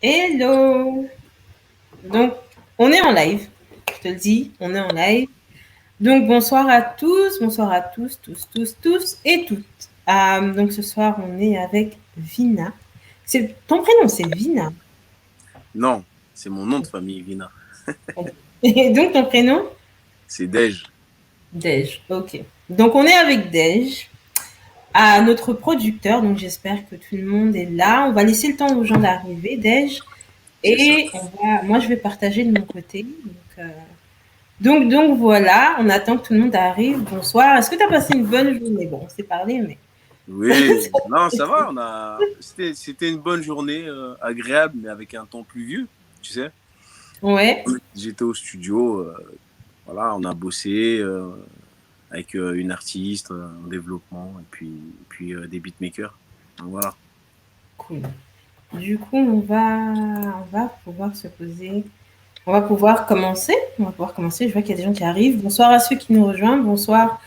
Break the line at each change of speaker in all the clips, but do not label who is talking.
Hello! Donc, on est en live. Je te le dis, on est en live. Donc, bonsoir à tous et toutes. Donc, ce soir, on est avec Vina. Ton prénom, c'est Vina.
Non, c'est mon nom de famille, Vina.
Et donc, ton prénom?
C'est Dej.
Dej. Ok. Donc, on est avec Dej, à notre producteur. Donc, j'espère que tout le monde est là. On va laisser le temps aux gens d'arriver, Dej.
C'est ça.
Et moi, je vais partager de mon côté. Donc voilà, on attend que tout le monde arrive. Bonsoir. Est-ce que tu as passé une bonne journée? Bon, on s'est parlé, mais.
Oui, non, ça va. C'était une bonne journée, agréable, mais avec un temps pluvieux, tu sais.
Ouais,
J'étais au studio, voilà, on a bossé avec une artiste en développement et puis des beatmakers. Donc voilà.
cool. Du coup, on va pouvoir se poser. On va pouvoir commencer. On va pouvoir commencer. Je vois qu'il y a des gens qui arrivent. Bonsoir à ceux qui nous rejoignent. Bonsoir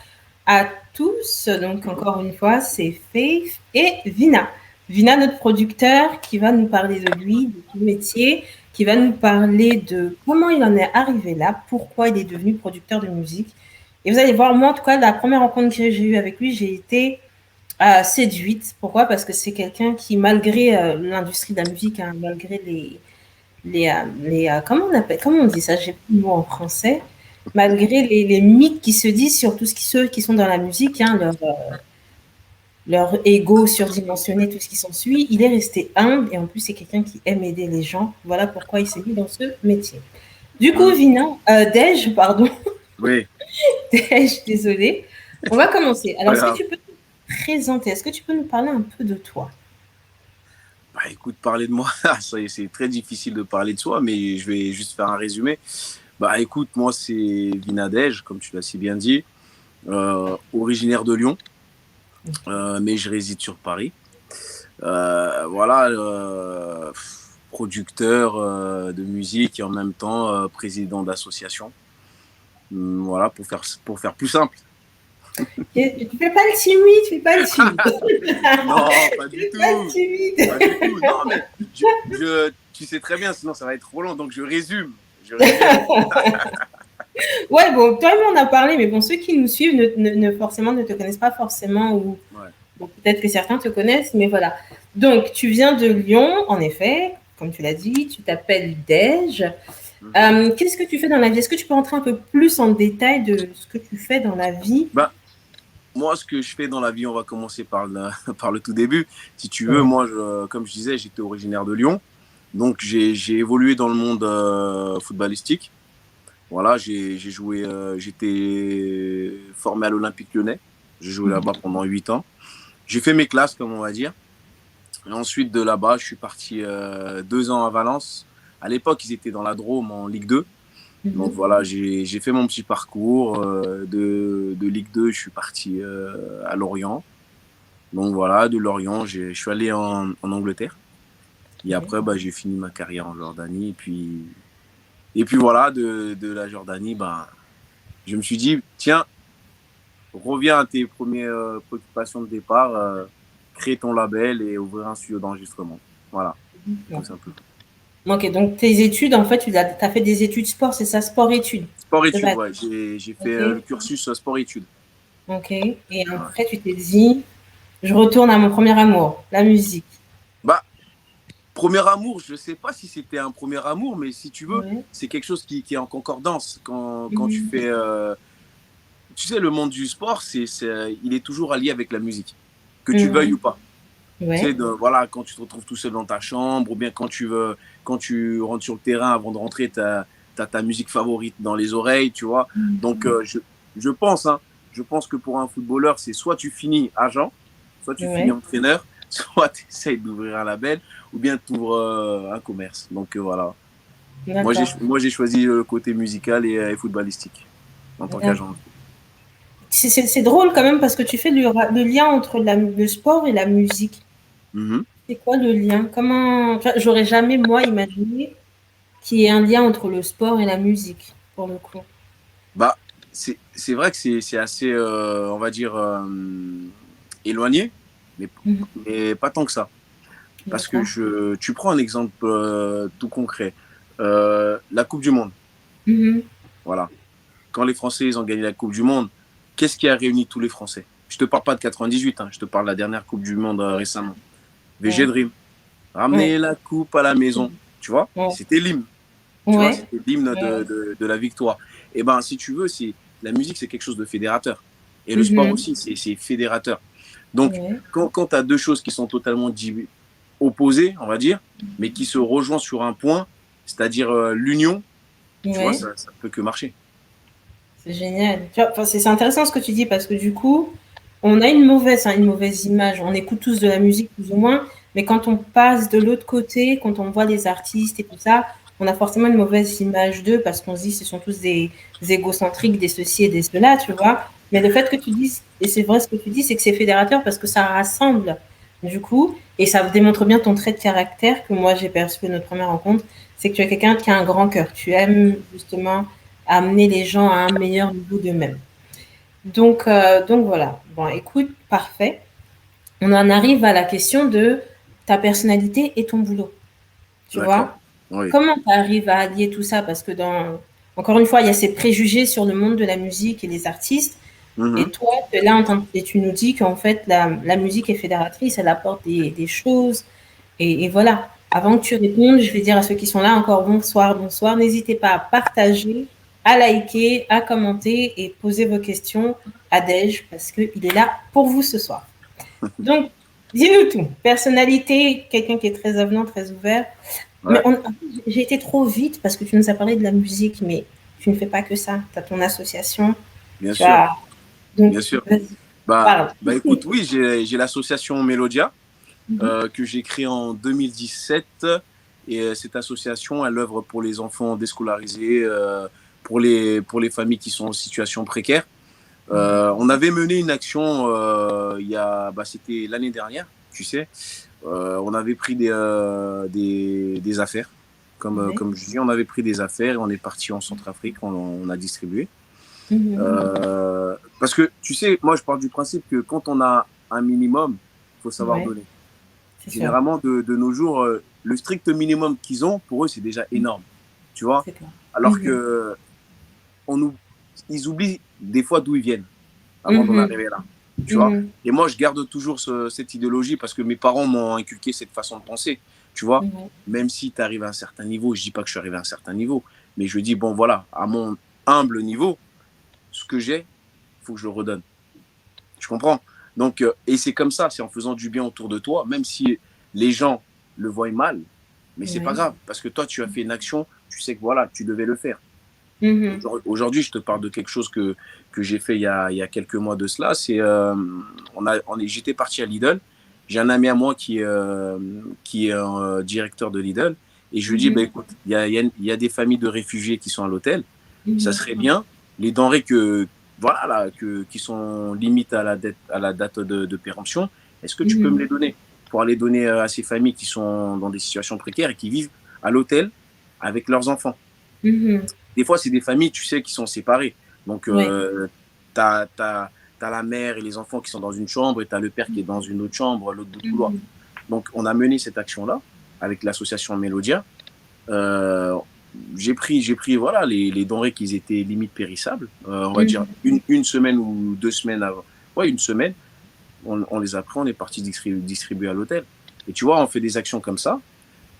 à tous. Donc, encore une fois, c'est Faith et Vina. Vina, notre producteur, qui va nous parler de lui, de son métier, qui va nous parler de comment il en est arrivé là, pourquoi il est devenu producteur de musique. Et vous allez voir, moi, en tout cas, la première rencontre que j'ai eue avec lui, j'ai été séduite. Pourquoi? Parce que c'est quelqu'un qui, malgré l'industrie de la musique, hein, malgré comment on dit ça? J'ai plus le mot en français. Malgré les mythes qui se disent sur tout ceux qui sont dans la musique, hein, leur ego surdimensionné, tout ce qui s'ensuit, il est resté humble et en plus, c'est quelqu'un qui aime aider les gens. Voilà pourquoi il s'est mis dans ce métier. Du coup,
Mhm.
Dej, pardon,
Oui,
Dej, désolée. On va commencer. Alors,
pas
est-ce que
grave.
tu peux te présenter? Est-ce que tu peux nous parler un peu de toi?
Bah, écoute, parler de moi, c'est très difficile de parler de soi, mais je vais juste faire un résumé. Bah, écoute, moi, c'est Vina Dej, comme tu l'as si bien dit, originaire de Lyon. Mais je réside sur Paris. Voilà, producteur de musique et en même temps président d'association. Voilà, pour faire plus simple.
Tu fais pas le timide, tu fais pas le timide.
Non, pas du
Pas le
tout. Pas du tout.
timide.
Non, mais tu sais très bien, sinon ça va être trop long. Donc je résume. Je résume.
Ouais, bon, toi et moi, on a parlé, mais bon, ceux qui nous suivent forcément ne te connaissent pas forcément, ou
Ouais.
bon, peut-être que certains te connaissent, mais voilà. Donc, tu viens de Lyon, en effet, comme tu l'as dit, tu t'appelles Dej.
Mhm.
Qu'est-ce que tu fais dans la vie? Est-ce que tu peux rentrer un peu plus en détail de ce que tu fais dans la vie?
Bah, moi, ce que je fais dans la vie, on va commencer par par le tout début. Si tu veux,
Ouais.
moi, comme je disais, j'étais originaire de Lyon. Donc, j'ai évolué dans le monde footballistique. Voilà, j'ai joué, j'étais formé à l'Olympique Lyonnais. J'ai joué là-bas pendant 8 ans. J'ai fait mes classes, comme on va dire. Et ensuite, de là-bas, je suis parti 2 ans à Valence. À l'époque, ils étaient dans la Drôme en Ligue 2. Donc
Mhm.
voilà, j'ai fait mon petit parcours de Ligue 2. Je suis parti à Lorient. Donc voilà, de Lorient, je suis allé en Angleterre. Et
Ouais.
après, bah, j'ai fini ma carrière en Jordanie. Et puis voilà, de la Jordanie, bah, je me suis dit, tiens, reviens à tes premières préoccupations de départ, créer ton label et ouvrir un studio d'enregistrement. Voilà, tout
Ouais.
simplement.
Ok, donc tes études, en fait, tu as fait des études sport, c'est ça, sport-études, de
Sport-études,
base.
ouais. J'ai fait
Ok,
le cursus sport-études.
ok. Et
Ouais.
après, tu t'es dit, je retourne à mon premier amour, la musique.
Bah, premier amour, je sais pas si c'était un premier amour, mais si tu veux,
Ouais.
c'est quelque chose qui est en concordance. Quand tu
Mhm.
fais. Tu sais, le monde du sport, il est toujours allié avec la musique, que tu veuilles ou
Mhm.
pas. Tu sais,
Ouais.
voilà, quand tu te retrouves tout seul dans ta chambre, ou bien quand tu rentres sur le terrain avant de rentrer, tu as ta musique favorite dans les oreilles, tu vois. Donc, je pense, hein, je pense que pour un footballeur, c'est soit tu finis agent, soit tu finis
Ouais.
entraîneur, soit tu essayes d'ouvrir un label, ou bien tu ouvres un commerce. Donc, voilà.
D'accord.
Moi, j'ai choisi le côté musical et footballistique en tant
D'accord.
qu'agent.
C'est drôle quand même parce que tu fais le lien entre le sport et la musique.
Mhm.
C'est quoi le lien? Comment, enfin, j'aurais jamais, moi, imaginé qu'il y ait un lien entre le sport et la musique, pour le coup.
Bah, c'est vrai que c'est assez, on va dire, éloigné, mais,
Mhm.
mais pas tant que ça. Parce que
D'accord.
tu prends un exemple tout concret. La Coupe du Monde,
Mhm.
voilà. Quand les Français ils ont gagné la Coupe du Monde, qu'est-ce qui a réuni tous les Français? Je te parle pas de 98, hein, je te parle de la dernière Coupe du Monde récemment. VG
Ouais.
Dream,
Ouais.
ramener la coupe à la maison, tu vois,
Ouais.
c'était l'hymne, tu vois,
Ouais.
c'était l'hymne
Ouais.
de la victoire. Et ben, si tu veux, la musique, c'est quelque chose de fédérateur. Et le sport
Mhm.
aussi, c'est fédérateur. Donc,
Ouais.
quand tu as deux choses qui sont totalement opposées, on va dire, mais qui se rejoignent sur un point, c'est-à-dire l'union, tu vois,
Ouais.
ça peut que marcher.
C'est génial. Tu vois, enfin, c'est intéressant ce que tu dis parce que du coup, on a une mauvaise image. On écoute tous de la musique plus ou moins, mais quand on passe de l'autre côté, quand on voit les artistes et tout ça, on a forcément une mauvaise image d'eux parce qu'on se dit ce sont tous des égocentriques, des ceci et des cela, tu vois. Mais le fait que tu dises, et c'est vrai ce que tu dis, c'est que c'est fédérateur parce que ça rassemble, du coup, et ça démontre bien ton trait de caractère que moi j'ai perçu à notre première rencontre, c'est que tu es quelqu'un qui a un grand cœur. Tu aimes justement amener les gens à un meilleur niveau d'eux-mêmes. Donc voilà. Bon, écoute, parfait. On en arrive à la question de ta personnalité et ton boulot. Tu
D'accord.
vois?
Oui.
Comment tu arrives à allier tout ça? Parce que encore une fois, il y a ces préjugés sur le monde de la musique et les artistes. Et
Mhm.
toi, tu es là et tu nous dis qu'en fait, la musique est fédératrice, elle apporte des choses. Et voilà. Avant que tu répondes, je vais dire à ceux qui sont là encore bonsoir, bonsoir. N'hésitez pas à partager, à liker, à commenter et poser vos questions à Dej parce qu'il est là pour vous ce soir. Donc, dis-nous tout. Personnalité, quelqu'un qui est très avenant, très ouvert. Mais
Ouais,
j'ai été trop vite parce que tu nous as parlé de la musique, mais tu ne fais pas que ça. Tu as ton association,
bien
tu
sûr,
as. Donc,
bien sûr.
vas-y,
Bah,
parle.
bah écoute, oui, j'ai l'association Mélodia que j'ai créée en 2017. Et cette association, elle œuvre pour les enfants déscolarisés, pour les familles qui sont en situation précaire. On avait mené une action c'était l'année dernière, tu sais. On avait pris des affaires.
Ouais.
Comme je dis, on avait pris des affaires et on est parti en Centrafrique, on a distribué.
Mhm.
Parce que, tu sais, moi, je pars du principe que quand on a un minimum, il faut savoir
Ouais,
donner.
c'est sûr.
Généralement, de nos jours, le strict minimum qu'ils ont, pour eux, c'est déjà énorme. Tu vois?
C'est clair.
Alors
Mhm.
que on ou- ils oublient des fois d'où ils viennent avant d'en
Mhm.
arriver là. Tu vois?
Mhm.
Et moi, je garde toujours cette idéologie parce que mes parents m'ont inculqué cette façon de penser. Tu vois?
Ouais.
Même si tu arrives à un certain niveau, je dis pas que je suis arrivé à un certain niveau, mais je dis, bon, voilà, à mon humble niveau, ce que j'ai, il faut que je le redonne. Tu comprends? Donc, et c'est comme ça, c'est en faisant du bien autour de toi, même si les gens le voient mal, mais c'est pas
Ouais.
grave, parce que toi, tu as fait une action, tu sais que voilà, tu devais le faire.
Mhm.
Aujourd'hui, je te parle de quelque chose que j'ai fait il y a quelques mois de cela. J'étais parti à Lidl. J'ai un ami à moi qui est un directeur de Lidl. Et je lui dis, bah,
Mhm.
écoute, il y a des familles de réfugiés qui sont à l'hôtel. Ça
Mhm.
serait bien, les denrées voilà, là, qui sont limites à la date de péremption, est-ce que tu peux me
Mhm.
les donner pour les donner à ces familles qui sont dans des situations précaires et qui vivent à l'hôtel avec leurs enfants?
Mhm.
Des fois, c'est des familles, tu sais, qui sont séparées. Donc,
Ouais.
tu as, la mère et les enfants qui sont dans une chambre et tu as le père qui est dans une autre chambre, l'autre bout de couloir.
Mhm.
Donc, on a mené cette action-là avec l'association Mélodia. Euh, j'ai pris voilà, les denrées qui étaient limite périssables. On va dire
Mhm.
une semaine ou 2 semaines avant. Ouais, une semaine. On les a pris, on est parti distribuer à l'hôtel. Et tu vois, on fait des actions comme ça.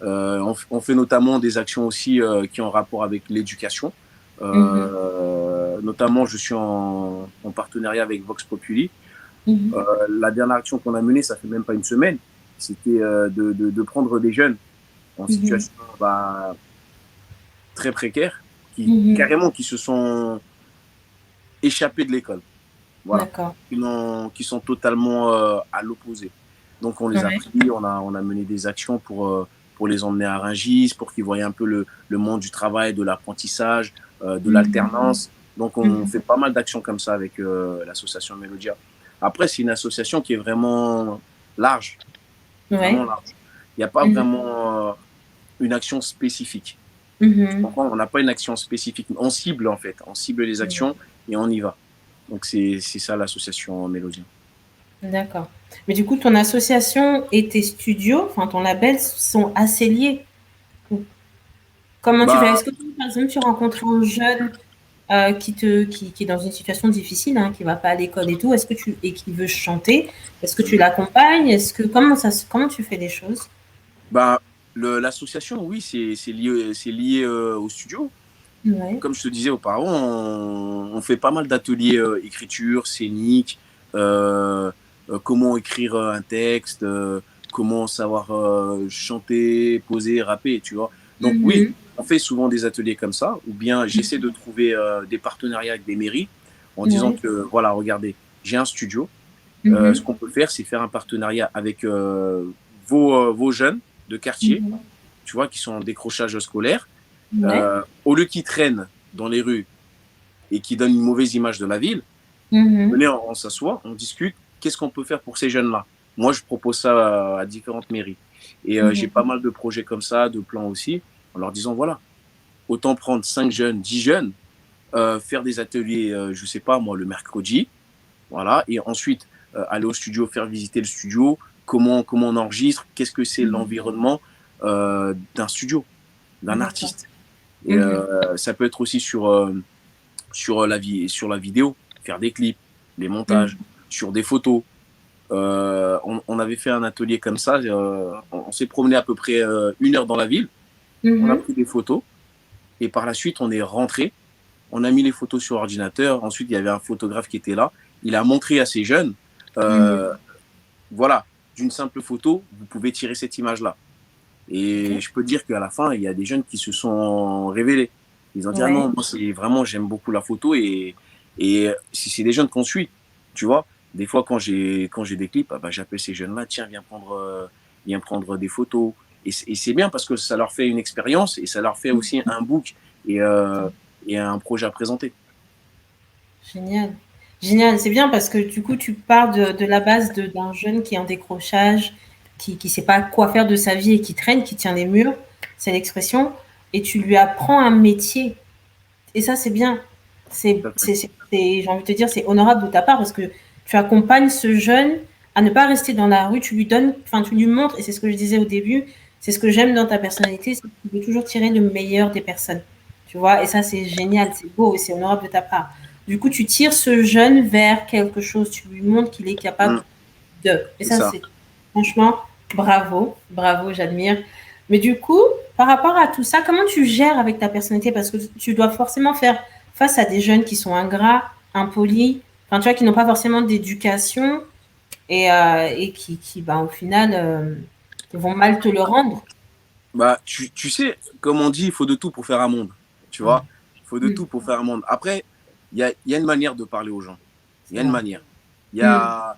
On fait notamment des actions aussi qui ont rapport avec l'éducation.
Mhm.
Notamment, je suis en partenariat avec Vox Populi.
Mhm.
La dernière action qu'on a menée, ça fait même pas une semaine, c'était de prendre des jeunes en
Mhm.
situation très précaire,
Mhm.
carrément qui se sont échappés de l'école. Voilà.
D'accord.
Qui sont totalement à l'opposé. Donc on les a
Ouais.
pris, on a mené des actions pour les emmener à Rungis, pour qu'ils voient un peu le monde du travail, de l'apprentissage, de
Mhm.
l'alternance. Donc on
Mhm.
fait pas mal d'actions comme ça avec l'association Mélodia. Après, c'est une association qui est vraiment
Ouais.
large. Il n'y a pas
Mhm.
vraiment une action spécifique. Tu
Mhm.
comprends? On n'a pas une action spécifique. On cible en fait, on cible les
Ouais.
actions et on y va. Donc c'est ça l'association Mélodia.
D'accord. Mais du coup, ton association et tes studios, enfin ton label, sont assez liés. Comment tu fais?
Bah,
Est-ce que, par exemple, tu rencontres un jeune qui est dans une situation difficile, hein, qui va pas à l'école et tout, et qui veut chanter, est-ce que tu l'accompagnes? Comment tu fais les choses?
bah, l'association, oui, c'est lié au studio.
Ouais.
Comme je te disais auparavant, on fait pas mal d'ateliers écriture, scénique, euh, comment écrire un texte, comment savoir chanter, poser, rapper, tu vois. Donc oui,
Mhm.
on fait souvent des ateliers comme ça, ou bien j'essaie de trouver des partenariats avec des mairies en disant
Ouais.
que, voilà, regardez, j'ai un studio, ce
Mhm.
qu'on peut faire, c'est faire un partenariat avec vos jeunes de quartier,
Mhm.
tu vois, qui sont en décrochage scolaire.
Ouais.
Au lieu qu'ils traînent dans les rues et qu'ils donnent une mauvaise image de la ville,
Mhm.
venez, on s'assoit, on discute, qu'est-ce qu'on peut faire pour ces jeunes-là. Moi, je propose ça à différentes mairies. Et j'ai pas
Mhm.
mal de projets comme ça, de plans aussi, en leur disant, voilà, autant prendre 5 jeunes, 10 jeunes, faire des ateliers, je sais pas, moi, le mercredi, voilà, et ensuite aller au studio, faire visiter le studio, comment on enregistre, qu'est-ce que c'est
Mhm.
l'environnement d'un studio, d'un
D'accord.
artiste. Et
Mhm.
ça peut être aussi sur la vidéo, faire des clips, des montages,
Mhm.
sur des photos. On avait fait un atelier comme ça. On s'est promené à peu près 1 heure dans la ville. On a
Mhm.
pris des photos et par la suite, on est rentré. On a mis les photos sur ordinateur. Ensuite, il y avait un photographe qui était là. Il a montré à ces jeunes, euh,
Mhm.
voilà, d'une simple photo, vous pouvez tirer cette image-là. Et
Ok.
je peux dire qu'à la fin, il y a des jeunes qui se sont révélés. Ils ont dit, ah
Ouais.
non, moi, c'est vraiment, j'aime beaucoup la photo et si c'est des jeunes qu'on suit, tu vois. Des fois, quand j'ai des clips, ah bah, j'appelle ces jeunes-là, tiens, viens prendre des photos. Et c'est bien parce que ça leur fait une expérience et ça leur fait aussi un book et, euh, et un projet à présenter.
Génial. Génial. C'est bien parce que du coup, tu pars de la base d'un jeune qui est en décrochage, qui ne sait pas quoi faire de sa vie et qui traîne, qui tient les murs, c'est l'expression, et tu lui apprends un métier. Et ça, c'est bien. J'ai envie de te dire, c'est honorable de ta part parce que tu accompagnes ce jeune à ne pas rester dans la rue, tu lui donnes, enfin, tu lui montres, et c'est ce que je disais au début, c'est ce que j'aime dans ta personnalité, c'est que tu veux toujours tirer le meilleur des personnes. Tu vois, et ça, c'est génial, c'est beau et c'est honorable de ta part. Du coup, tu tires ce jeune vers quelque chose, tu lui montres qu'il est capable de. Et
C'est
ça,
ça.
c'est franchement, bravo, bravo, j'admire. Mais du coup, par rapport à tout ça, comment tu gères avec ta personnalité? Parce que tu dois forcément faire face à des jeunes qui sont ingrats, impolis, enfin, tu vois, qui n'ont pas forcément d'éducation et qui ben, au final, vont mal te le rendre.
Bah, tu sais, comme on dit, il faut de tout pour faire un monde. Tu
Ouais.
vois, il faut de
Mm.
tout pour faire un monde. Après, il y a une manière de parler aux gens. Il y
C'est
a une
vrai.
manière. Il y
Mm.
a,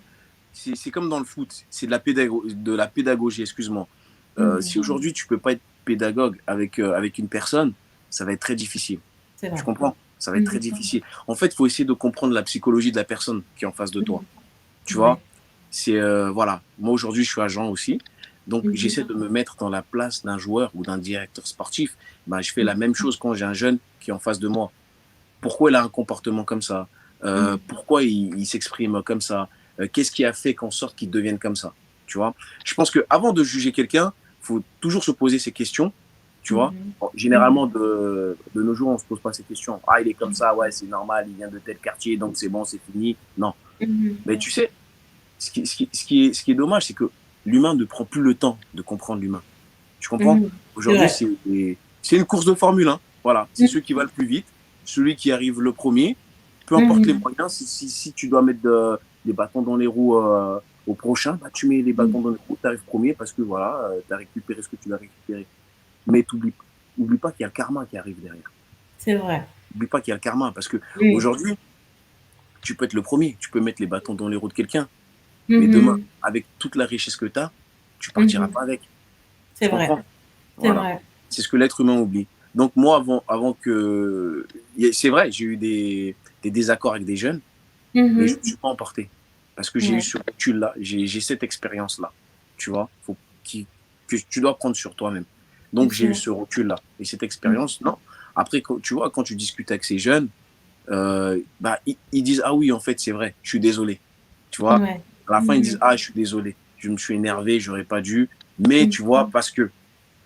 c'est comme dans le foot, c'est de la pédagogie, excuse-moi.
Mhm.
Si aujourd'hui tu peux pas être pédagogue avec une personne, ça va être très difficile.
C'est
Tu
vrai.
comprends? Ça va être très
Mhm.
difficile. En fait, il faut essayer de comprendre la psychologie de la personne qui est en face de toi.
Mhm.
Tu
Ouais.
vois, c'est voilà. Moi aujourd'hui, je suis agent aussi, donc
Mhm.
j'essaie de me mettre dans la place d'un joueur ou d'un directeur sportif. Ben, je fais la
Mhm.
même chose quand j'ai un jeune qui est en face de moi. Pourquoi il a un comportement comme ça?
Mhm.
Pourquoi il s'exprime comme ça? Qu'est-ce qui a fait qu'en sorte qu'il devienne comme ça? Tu vois? Je pense que avant de juger quelqu'un, faut toujours se poser ces questions. Tu vois?
Mhm.
Bon,
Mhm.
généralement, de nos jours, on se pose pas ces questions. Ah, il est comme ça, ouais, c'est normal, il vient de tel quartier, donc c'est bon, c'est fini. Non.
Mhm.
Mais tu sais, ce qui est dommage, c'est que l'humain ne prend plus le temps de comprendre l'humain. Tu comprends?
Mhm. C'est
Aujourd'hui,
vrai.
c'est une course de Formule 1. Voilà, c'est
Mhm.
celui qui va le plus vite, celui qui arrive le premier, peu importe les
Mhm.
moyens. Si tu dois mettre des bâtons dans les roues au prochain, bah, tu mets les bâtons dans les roues, tu arrives premier parce que voilà, tu as récupéré ce que tu dois récupérer. Mais oublie pas qu'il y a le karma qui arrive derrière.
C'est vrai.
Oublie pas qu'il y a le karma parce que
Oui.
aujourd'hui, tu peux être le premier, tu peux mettre les bâtons dans les roues de quelqu'un, mais demain,
Mhm.
avec toute la richesse que tu as, tu partiras
Mhm.
pas avec.
C'est
Tu
vrai.
comprends?
C'est
Voilà.
vrai.
C'est ce que l'être humain oublie. Donc moi, avant que... C'est vrai, j'ai eu des désaccords avec des jeunes, mais je ne
Mhm.
me suis pas emporté. Parce que j'ai eu
Ouais.
ce recul-là, j'ai cette expérience-là. Tu vois, que tu dois prendre sur toi-même.
C'est
Donc j'ai eu
sûr.
ce recul-là. Et cette
Mhm.
expérience, non. Après, tu vois, quand tu discutes avec ces jeunes, bah, ils disent, ah oui, en fait, c'est vrai, je suis désolé. Tu vois,
Ouais.
À la fin, ils disent, ah, je suis désolé, je me suis énervé, j'aurais pas dû. Mais tu vois, parce que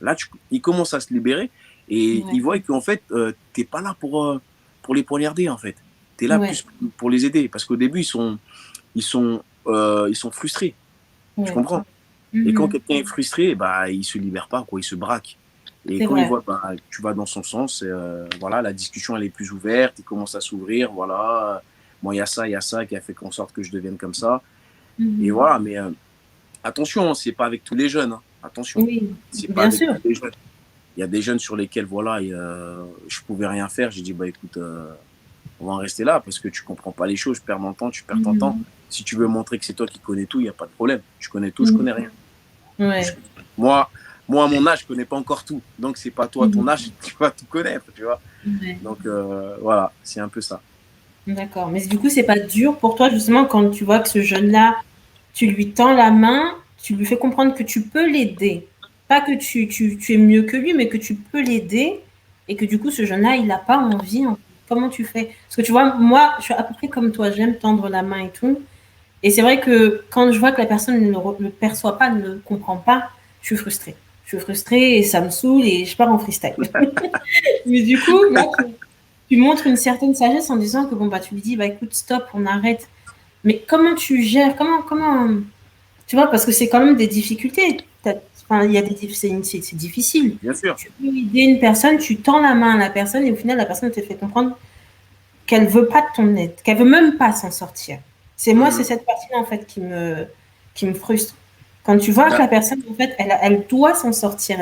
là, ils commencent à se libérer et
Ouais,
ils voient qu'en fait, t'es pas là pour les poignarder, en fait. Tu es là
ouais,
plus pour les aider. Parce qu'au début, ils sont frustrés. Tu
ouais.
comprends? Et quand
Mhm.
quelqu'un est frustré, bah, il se libère pas, quoi, il se braque. Et
C'est
quand il
vrai.
voit, bah, tu vas dans son sens, voilà, la discussion elle est plus ouverte, il commence à s'ouvrir, voilà. Moi, il y a ça qui a fait en sorte que je devienne comme ça. Et
Mhm.
voilà, mais attention, c'est pas avec tous les jeunes, hein. Attention,
Oui,
c'est pas
bien
avec
sûr.
tous les jeunes. Il y a des jeunes sur lesquels, voilà, je pouvais rien faire. J'ai dit, bah écoute, on va en rester là parce que tu comprends pas les choses, je perds mon temps, tu perds ton temps.
Mhm.
Si tu veux montrer que c'est toi qui connais tout, il n'y a pas de problème. Je connais tout, je connais
Mhm.
rien. Je-
Ouais.
moi, moi, à mon âge, je connais pas encore tout. Donc, c'est pas toi, à ton
Mhm.
âge, tu vas tout connaître, tu vois.
Ouais.
Donc, voilà, c'est un peu ça.
D'accord. Mais du coup, c'est pas dur pour toi, justement, quand tu vois que ce jeune-là, tu lui tends la main, tu lui fais comprendre que tu peux l'aider. Pas que tu es mieux que lui, mais que tu peux l'aider et que du coup, ce jeune-là, il n'a pas envie. En fait. Comment tu fais? Parce que tu vois, moi, je suis à peu près comme toi, j'aime tendre la main et tout. Et c'est vrai que quand je vois que la personne ne le perçoit pas, ne le comprend pas, je suis frustrée. Je suis frustrée et ça me saoule et je pars en freestyle. Mais du coup, là, tu montres une certaine sagesse en disant que bon, bah, tu lui dis, bah, écoute, stop, on arrête. Mais comment tu gères? Tu vois, parce que c'est quand même des difficultés. Enfin, il y a c'est difficile.
Bien sûr.
Tu peux aider une personne, tu tends la main à la personne et au final, la personne te fait comprendre qu'elle veut pas de ton aide, qu'elle veut même pas s'en sortir. C'est
Mhm.
cette partie-là, en fait, qui me frustre. Quand tu vois que
Bah,
la personne, en fait, elle doit s'en sortir,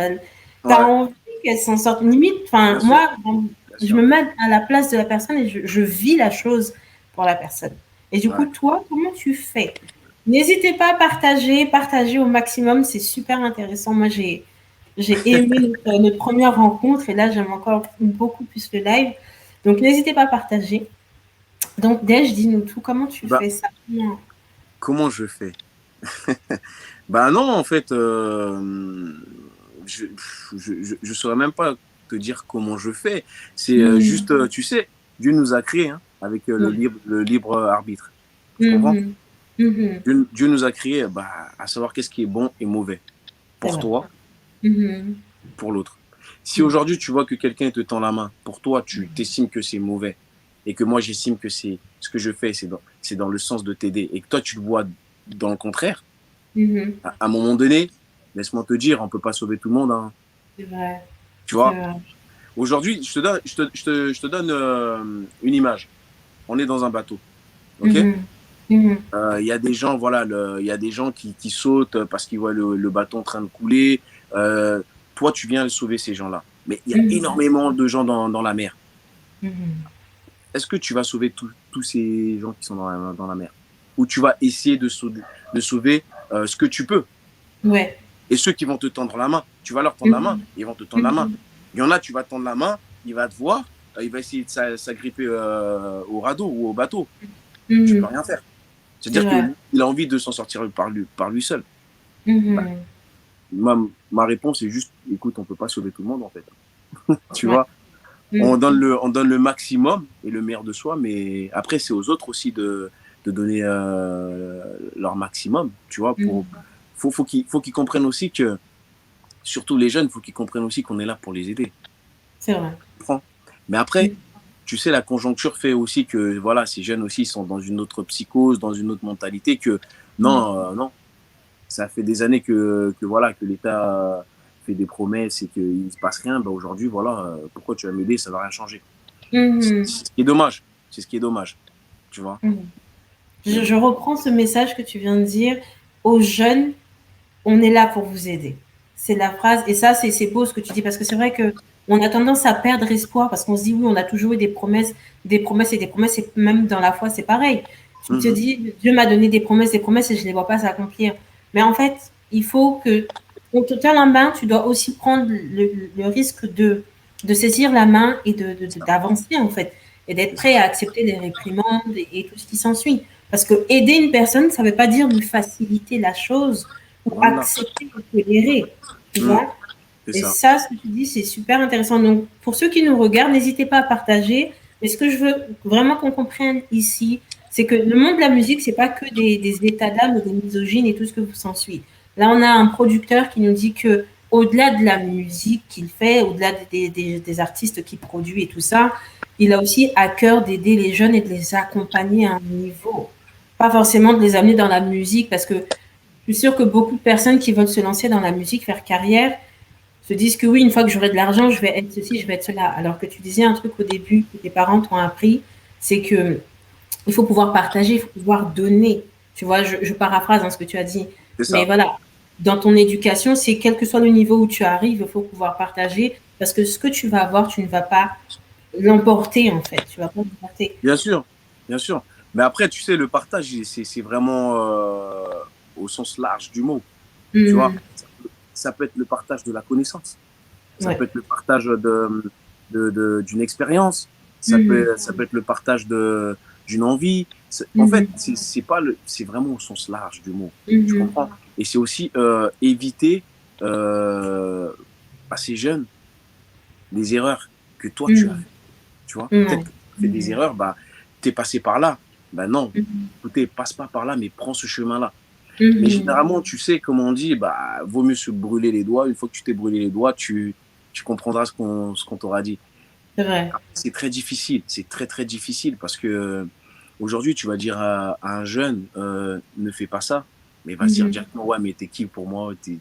t'as
ouais,
envie qu'elle s'en sorte. Limite, enfin,
bien sûr,
moi,
bien
je
sûr.
me mets à la place de la personne et je vis la chose pour la personne. Et du coup,
Ouais.
toi, comment tu fais? N'hésitez pas à partager au maximum, c'est super intéressant. Moi, j'ai aimé notre première rencontre et là, j'aime encore beaucoup plus le live. Donc, n'hésitez pas à partager. Donc, Dej, dis-nous tout, comment tu
Bah,
fais ça?
comment je fais? Bah non, en fait, je, je saurais même pas te dire comment je fais. C'est
Mhm.
juste, tu sais, Dieu nous a créés hein, avec
Ouais.
le libre arbitre. Tu comprends?
Mhm. Mhm.
Dieu nous a créés bah, à savoir qu'est-ce qui est bon et mauvais
C'est
pour
vrai.
toi,
Mhm.
pour l'autre. Si
Mhm.
aujourd'hui tu vois que quelqu'un te tend la main, pour toi tu t'estimes que c'est mauvais et que moi j'estime que c'est ce que je fais, c'est dans le sens de t'aider et que toi tu le vois dans le contraire,
Mhm.
à un moment donné, laisse-moi te dire, on peut pas sauver tout le monde. Hein,
C'est vrai.
tu
C'est
vois,
vrai.
aujourd'hui, je te donne une image. On est dans un bateau, ok?
Mhm. Mhm.
Il y a des gens, voilà, il y a des gens qui sautent parce qu'ils voient le bateau en train de couler. Euh, Toi, tu viens sauver ces gens-là. Mais il y a
Mhm.
énormément de gens dans la mer.
Mhm.
Est-ce que tu vas sauver tous ces gens qui sont dans la mer? Ou tu vas essayer de sauver ce que tu peux?
Ouais.
Et ceux qui vont te tendre la main, tu vas leur tendre la main,
Mhm.
ils vont te tendre la main.
Mhm.
Il y en a, tu vas tendre la main, il va te voir, il va essayer de s'agripper au radeau ou au bateau. Tu peux
Mhm.
rien faire.
C'est
C'est-à-dire
vrai.
qu'il a envie de s'en sortir par lui seul. Bah,
Mhm.
ma réponse est juste, écoute, on peut pas sauver tout le monde en fait. Tu
Ouais.
vois,
Mhm.
on donne le maximum et le meilleur de soi, mais après c'est aux autres aussi de donner leur maximum. Tu vois,
Mhm.
faut qu'ils comprennent aussi que, surtout les jeunes, faut qu'ils comprennent aussi qu'on est là pour les aider.
C'est vrai.
Mais après, tu sais, la conjoncture fait aussi que voilà, ces jeunes aussi sont dans une autre psychose, dans une autre mentalité que
Mhm.
non, non, ça fait des années que voilà que l'État fait des promesses et qu'il ne se passe rien. Ben aujourd'hui, voilà, pourquoi tu vas m'aider, ça ne va rien changer.
Mhm.
C'est ce qui est dommage. C'est ce qui est dommage, tu vois.
Mhm.
Mais bon.
Je reprends ce message que tu viens de dire aux jeunes, on est là pour vous aider. C'est la phrase, et ça, c'est beau ce que tu dis, parce que c'est vrai que on a tendance à perdre espoir, parce qu'on se dit, oui, on a toujours eu des promesses et des promesses, et même dans la foi, c'est pareil. Tu te
Mhm.
dis, Dieu m'a donné des promesses, et je ne les vois pas s'accomplir. Mais en fait, il faut que, on te tient la main, tu dois aussi prendre le risque de saisir la main et d'avancer, en fait, et d'être
C'est ça.
prêt à accepter les réprimandes et tout ce qui s'ensuit. Parce que aider une personne, ça ne veut pas dire lui faciliter la chose ou
Loin de là.
accepter ou tolérer, tu
Mhm.
vois.
C'est
Et
ça.
ça, ce que tu dis, c'est super intéressant. Donc, pour ceux qui nous regardent, n'hésitez pas à partager. Mais ce que je veux vraiment qu'on comprenne ici, C'est que le monde de la musique, c'est pas que des états d'âme et des misogynes et tout ce que vous s'ensuit. Là, on a un producteur qui nous dit que au-delà de la musique qu'il fait, au-delà des artistes qu'il produit et tout ça, il a aussi à cœur d'aider les jeunes et de les accompagner à un niveau. Pas forcément de les amener dans la musique, parce que je suis sûre que beaucoup de personnes qui veulent se lancer dans la musique, faire carrière, se disent que oui, une fois que j'aurai de l'argent, je vais être ceci, je vais être cela. Alors que tu disais un truc au début que tes parents t'ont appris, c'est que il faut pouvoir partager, il faut pouvoir donner. Tu vois, je paraphrase ce que tu as dit.
C'est
Mais
ça.
voilà, dans ton éducation, c'est quel que soit le niveau où tu arrives, il faut pouvoir partager parce que ce que tu vas avoir, tu ne vas pas l'emporter en fait. Tu vas pas l'emporter.
Bien sûr, bien sûr. Mais après, tu sais, le partage, c'est vraiment au sens large du mot. Tu vois,
Mmh.
ça peut être le partage de la connaissance. Ça
Ouais.
peut être le partage d'une expérience.
Mmh.
Ça peut être le partage d'une envie. En fait,
Mmh.
c'est vraiment au sens large du mot. Tu
Mmh.
comprends? Et c'est aussi éviter à ces jeunes les erreurs que toi tu as
Mmh.
fait. Tu vois?
Ouais.
Peut-être que tu fais des
Mmh.
erreurs, bah, tu es passé par là. Bah non,
Mmh.
écoutez, passe pas par là, mais prends ce chemin-là. Mais
Mmh.
généralement, tu sais, comme on dit, bah, vaut mieux se brûler les doigts. Une fois que tu t'es brûlé les doigts, tu comprendras ce qu'on t'aura dit.
C'est vrai.
C'est très difficile, c'est très très difficile parce que aujourd'hui, tu vas dire à un jeune, ne fais pas ça, mais il va se dire
Mmh.
directement, ouais, mais t'es qui pour moi?
C'est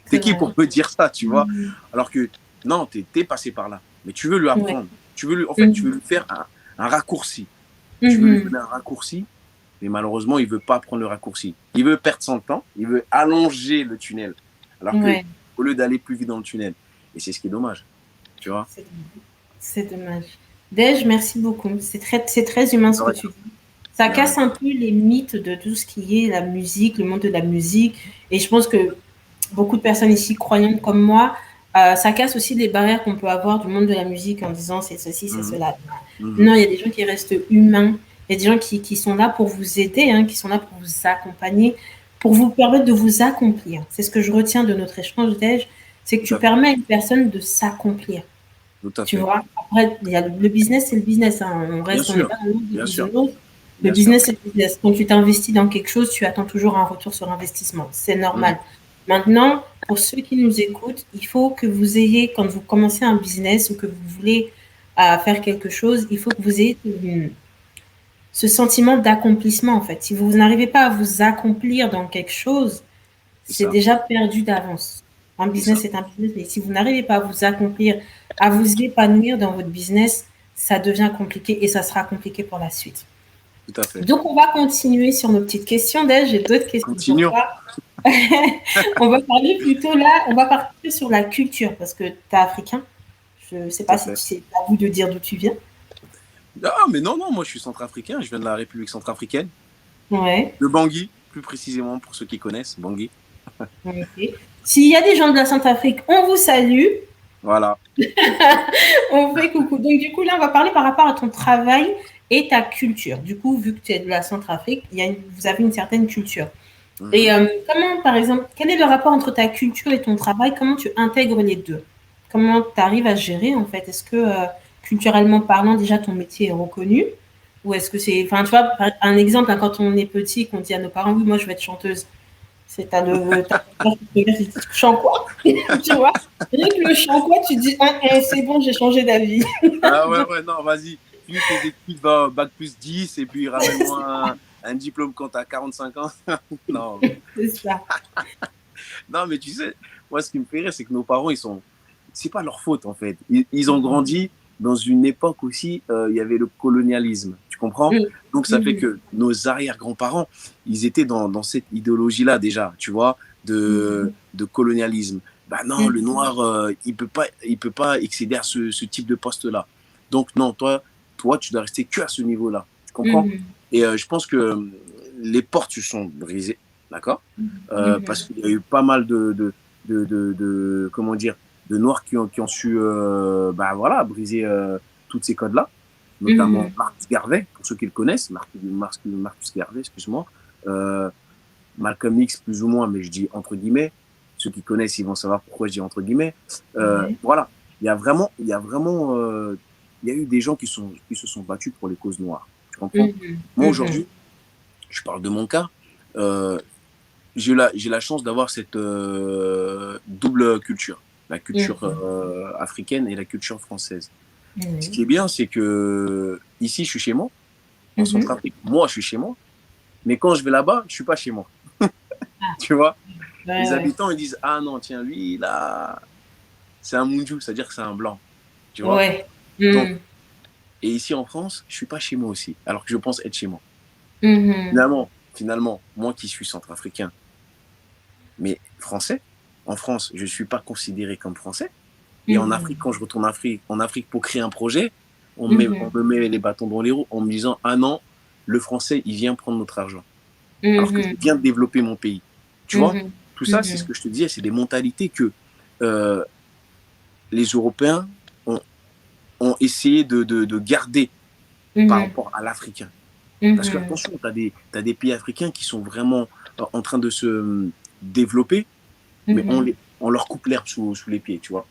T'es qui
vrai.
pour me dire ça, tu vois?
Mmh.
Alors que non, t'es passé par là, mais tu veux lui
Ouais.
apprendre, en fait, tu veux
Mmh.
lui faire un raccourci, tu veux lui
Mmh.
donner un raccourci, mais malheureusement, il veut pas prendre le raccourci. Il veut perdre son temps, il veut allonger le tunnel, alors que
Ouais.
au lieu d'aller plus vite dans le tunnel, et c'est ce qui est dommage, tu vois?
C'est dommage. Dej, merci beaucoup. C'est très humain ce que tu dis. Ça
De rien.
casse un peu les mythes de tout ce qui est la musique, le monde de la musique. Et je pense que beaucoup de personnes ici croyantes comme moi, ça casse aussi les barrières qu'on peut avoir du monde de la musique en disant c'est ceci, c'est
Mhm.
cela.
Mhm.
Non, il y a des gens qui restent humains. Il y a des gens qui sont là pour vous aider, hein, qui sont là pour vous accompagner, pour vous permettre de vous accomplir. C'est ce que je retiens de notre échange, Dej, c'est que
Tout
tu
à fait.
permets à une personne de s'accomplir.
Tout à
Tu
fait.
vois, après, il y a le business, c'est le business. Hein.
Bien
On n'est
sûr,
pas dans le monde de
bien sûr,
bisounours. Le
bien sûr.
business, c'est le business. Quand tu t'investis dans quelque chose, tu attends toujours un retour sur investissement. C'est
Mhm.
normal. Maintenant, pour ceux qui nous écoutent, il faut que vous ayez, quand vous commencez un business ou que vous voulez faire quelque chose, il faut que vous ayez ce sentiment d'accomplissement, en fait. Si vous n'arrivez pas à vous accomplir dans quelque chose,
C'est
c'est
ça,
déjà perdu d'avance. Un
c'est ça.
business est un business, mais si vous n'arrivez pas à vous accomplir, à vous épanouir dans votre business, ça devient compliqué et ça sera compliqué pour la suite.
Tout à fait.
Donc, on va continuer sur nos petites questions. D'ailleurs, j'ai d'autres questions pour
Continuons.
toi. On va parler plutôt là, on va partir sur la culture parce que tu es africain. Je ne sais
Tout
pas
à
si
fait.
c'est à vous de dire d'où tu viens.
Ah, mais non, non, moi je suis centrafricain, je viens de la République centrafricaine,
Ouais.
de Bangui, plus précisément pour ceux qui connaissent, Bangui.
Ok. S'il y a des gens de la Centrafrique, on vous salue.
Voilà.
On fait coucou. Donc, du coup, là, on va parler par rapport à ton travail et ta culture. Du coup, vu que tu es de la Centrafrique, vous avez une certaine culture. Et
Mhm.
comment, par exemple, quel est le rapport entre ta culture et ton travail? Comment tu intègres les deux? Comment tu arrives à gérer, en fait? Est-ce que, culturellement parlant, déjà, ton métier est reconnu? Ou est-ce que c'est... Enfin, tu vois, un exemple, hein, quand on est petit, qu'on dit à nos parents, oui, moi, je vais être chanteuse. C'est t'as le qui te dit, chant quoi? Tu vois? Rien que le chant quoi, tu dis, c'est bon, j'ai changé d'avis.
Ah ouais, ouais, non, vas-y, finis tes études, va bac plus 10 et puis ramène-moi un diplôme quand t'as 45 ans. Non,
C'est ça.
non, mais tu sais, moi, ce qui me fait rire, c'est que nos parents, c'est pas leur faute, en fait. Ils ont
Mhm.
grandi dans une époque aussi, il y avait le colonialisme, tu comprends?
Mhm.
Donc, ça fait
Mhm.
que nos arrière-grands-parents, ils étaient dans cette idéologie-là, déjà, tu vois, de colonialisme. Bah non, le
Mhm.
noir, il peut pas accéder à ce type de poste-là. Donc, non, toi, tu dois rester que à ce niveau-là, tu comprends?
Mhm.
Et je pense que les portes se sont brisées, d'accord? Parce
Mhm.
qu'il y a eu pas mal comment dire, de noirs qui ont su bah, voilà, briser toutes ces codes-là, notamment
Mhm.
Marcus Garvey, pour ceux qui le connaissent, Marcus Garvey, excuse-moi, euh, Malcolm X plus ou moins, mais je dis entre guillemets, ceux qui connaissent, ils vont savoir pourquoi je dis entre guillemets.
Ouais.
Voilà, il y a vraiment, il y a eu des gens qui se sont battus pour les causes noires. Tu comprends? Moi,
Mhm.
aujourd'hui, je parle de mon cas. euh, j'ai la chance d'avoir cette double culture, la culture
Mhm.
africaine et la culture française. Ce
Oui.
qui est bien, c'est que ici, je suis chez moi, en
Mhm.
Centrafrique. Moi, je suis chez moi, mais quand je vais là-bas, je suis pas chez moi.
Ah,
Tu vois? Les
ouais,
habitants, ils disent, ah non, tiens, lui, là, c'est un Munju, c'est-à-dire que c'est un blanc. Tu vois?
ouais.
Donc,
Ouais.
et ici en France, je suis pas chez moi aussi, alors que je pense être chez moi.
Mhm.
Finalement, moi qui suis centrafricain, mais français, en France, je ne suis pas considéré comme français. Et en Afrique,
Mhm.
quand je retourne en Afrique pour créer un projet, on
Mhm.
me met les bâtons dans les roues en me disant, ah non, le français, il vient prendre notre argent. Alors que je
Mhm.
viens de développer mon pays. Tu vois,
Mhm.
tout ça, c'est ce
Mhm.
que je te disais, c'est des mentalités que euh, les Européens ont, ont essayé de garder par
Mhm.
rapport à l'Africain. Parce que
Mhm.
attention, t'as des pays africains qui sont vraiment en train de se développer, mais
Mhm.
on leur coupe l'herbe sous les pieds, tu vois.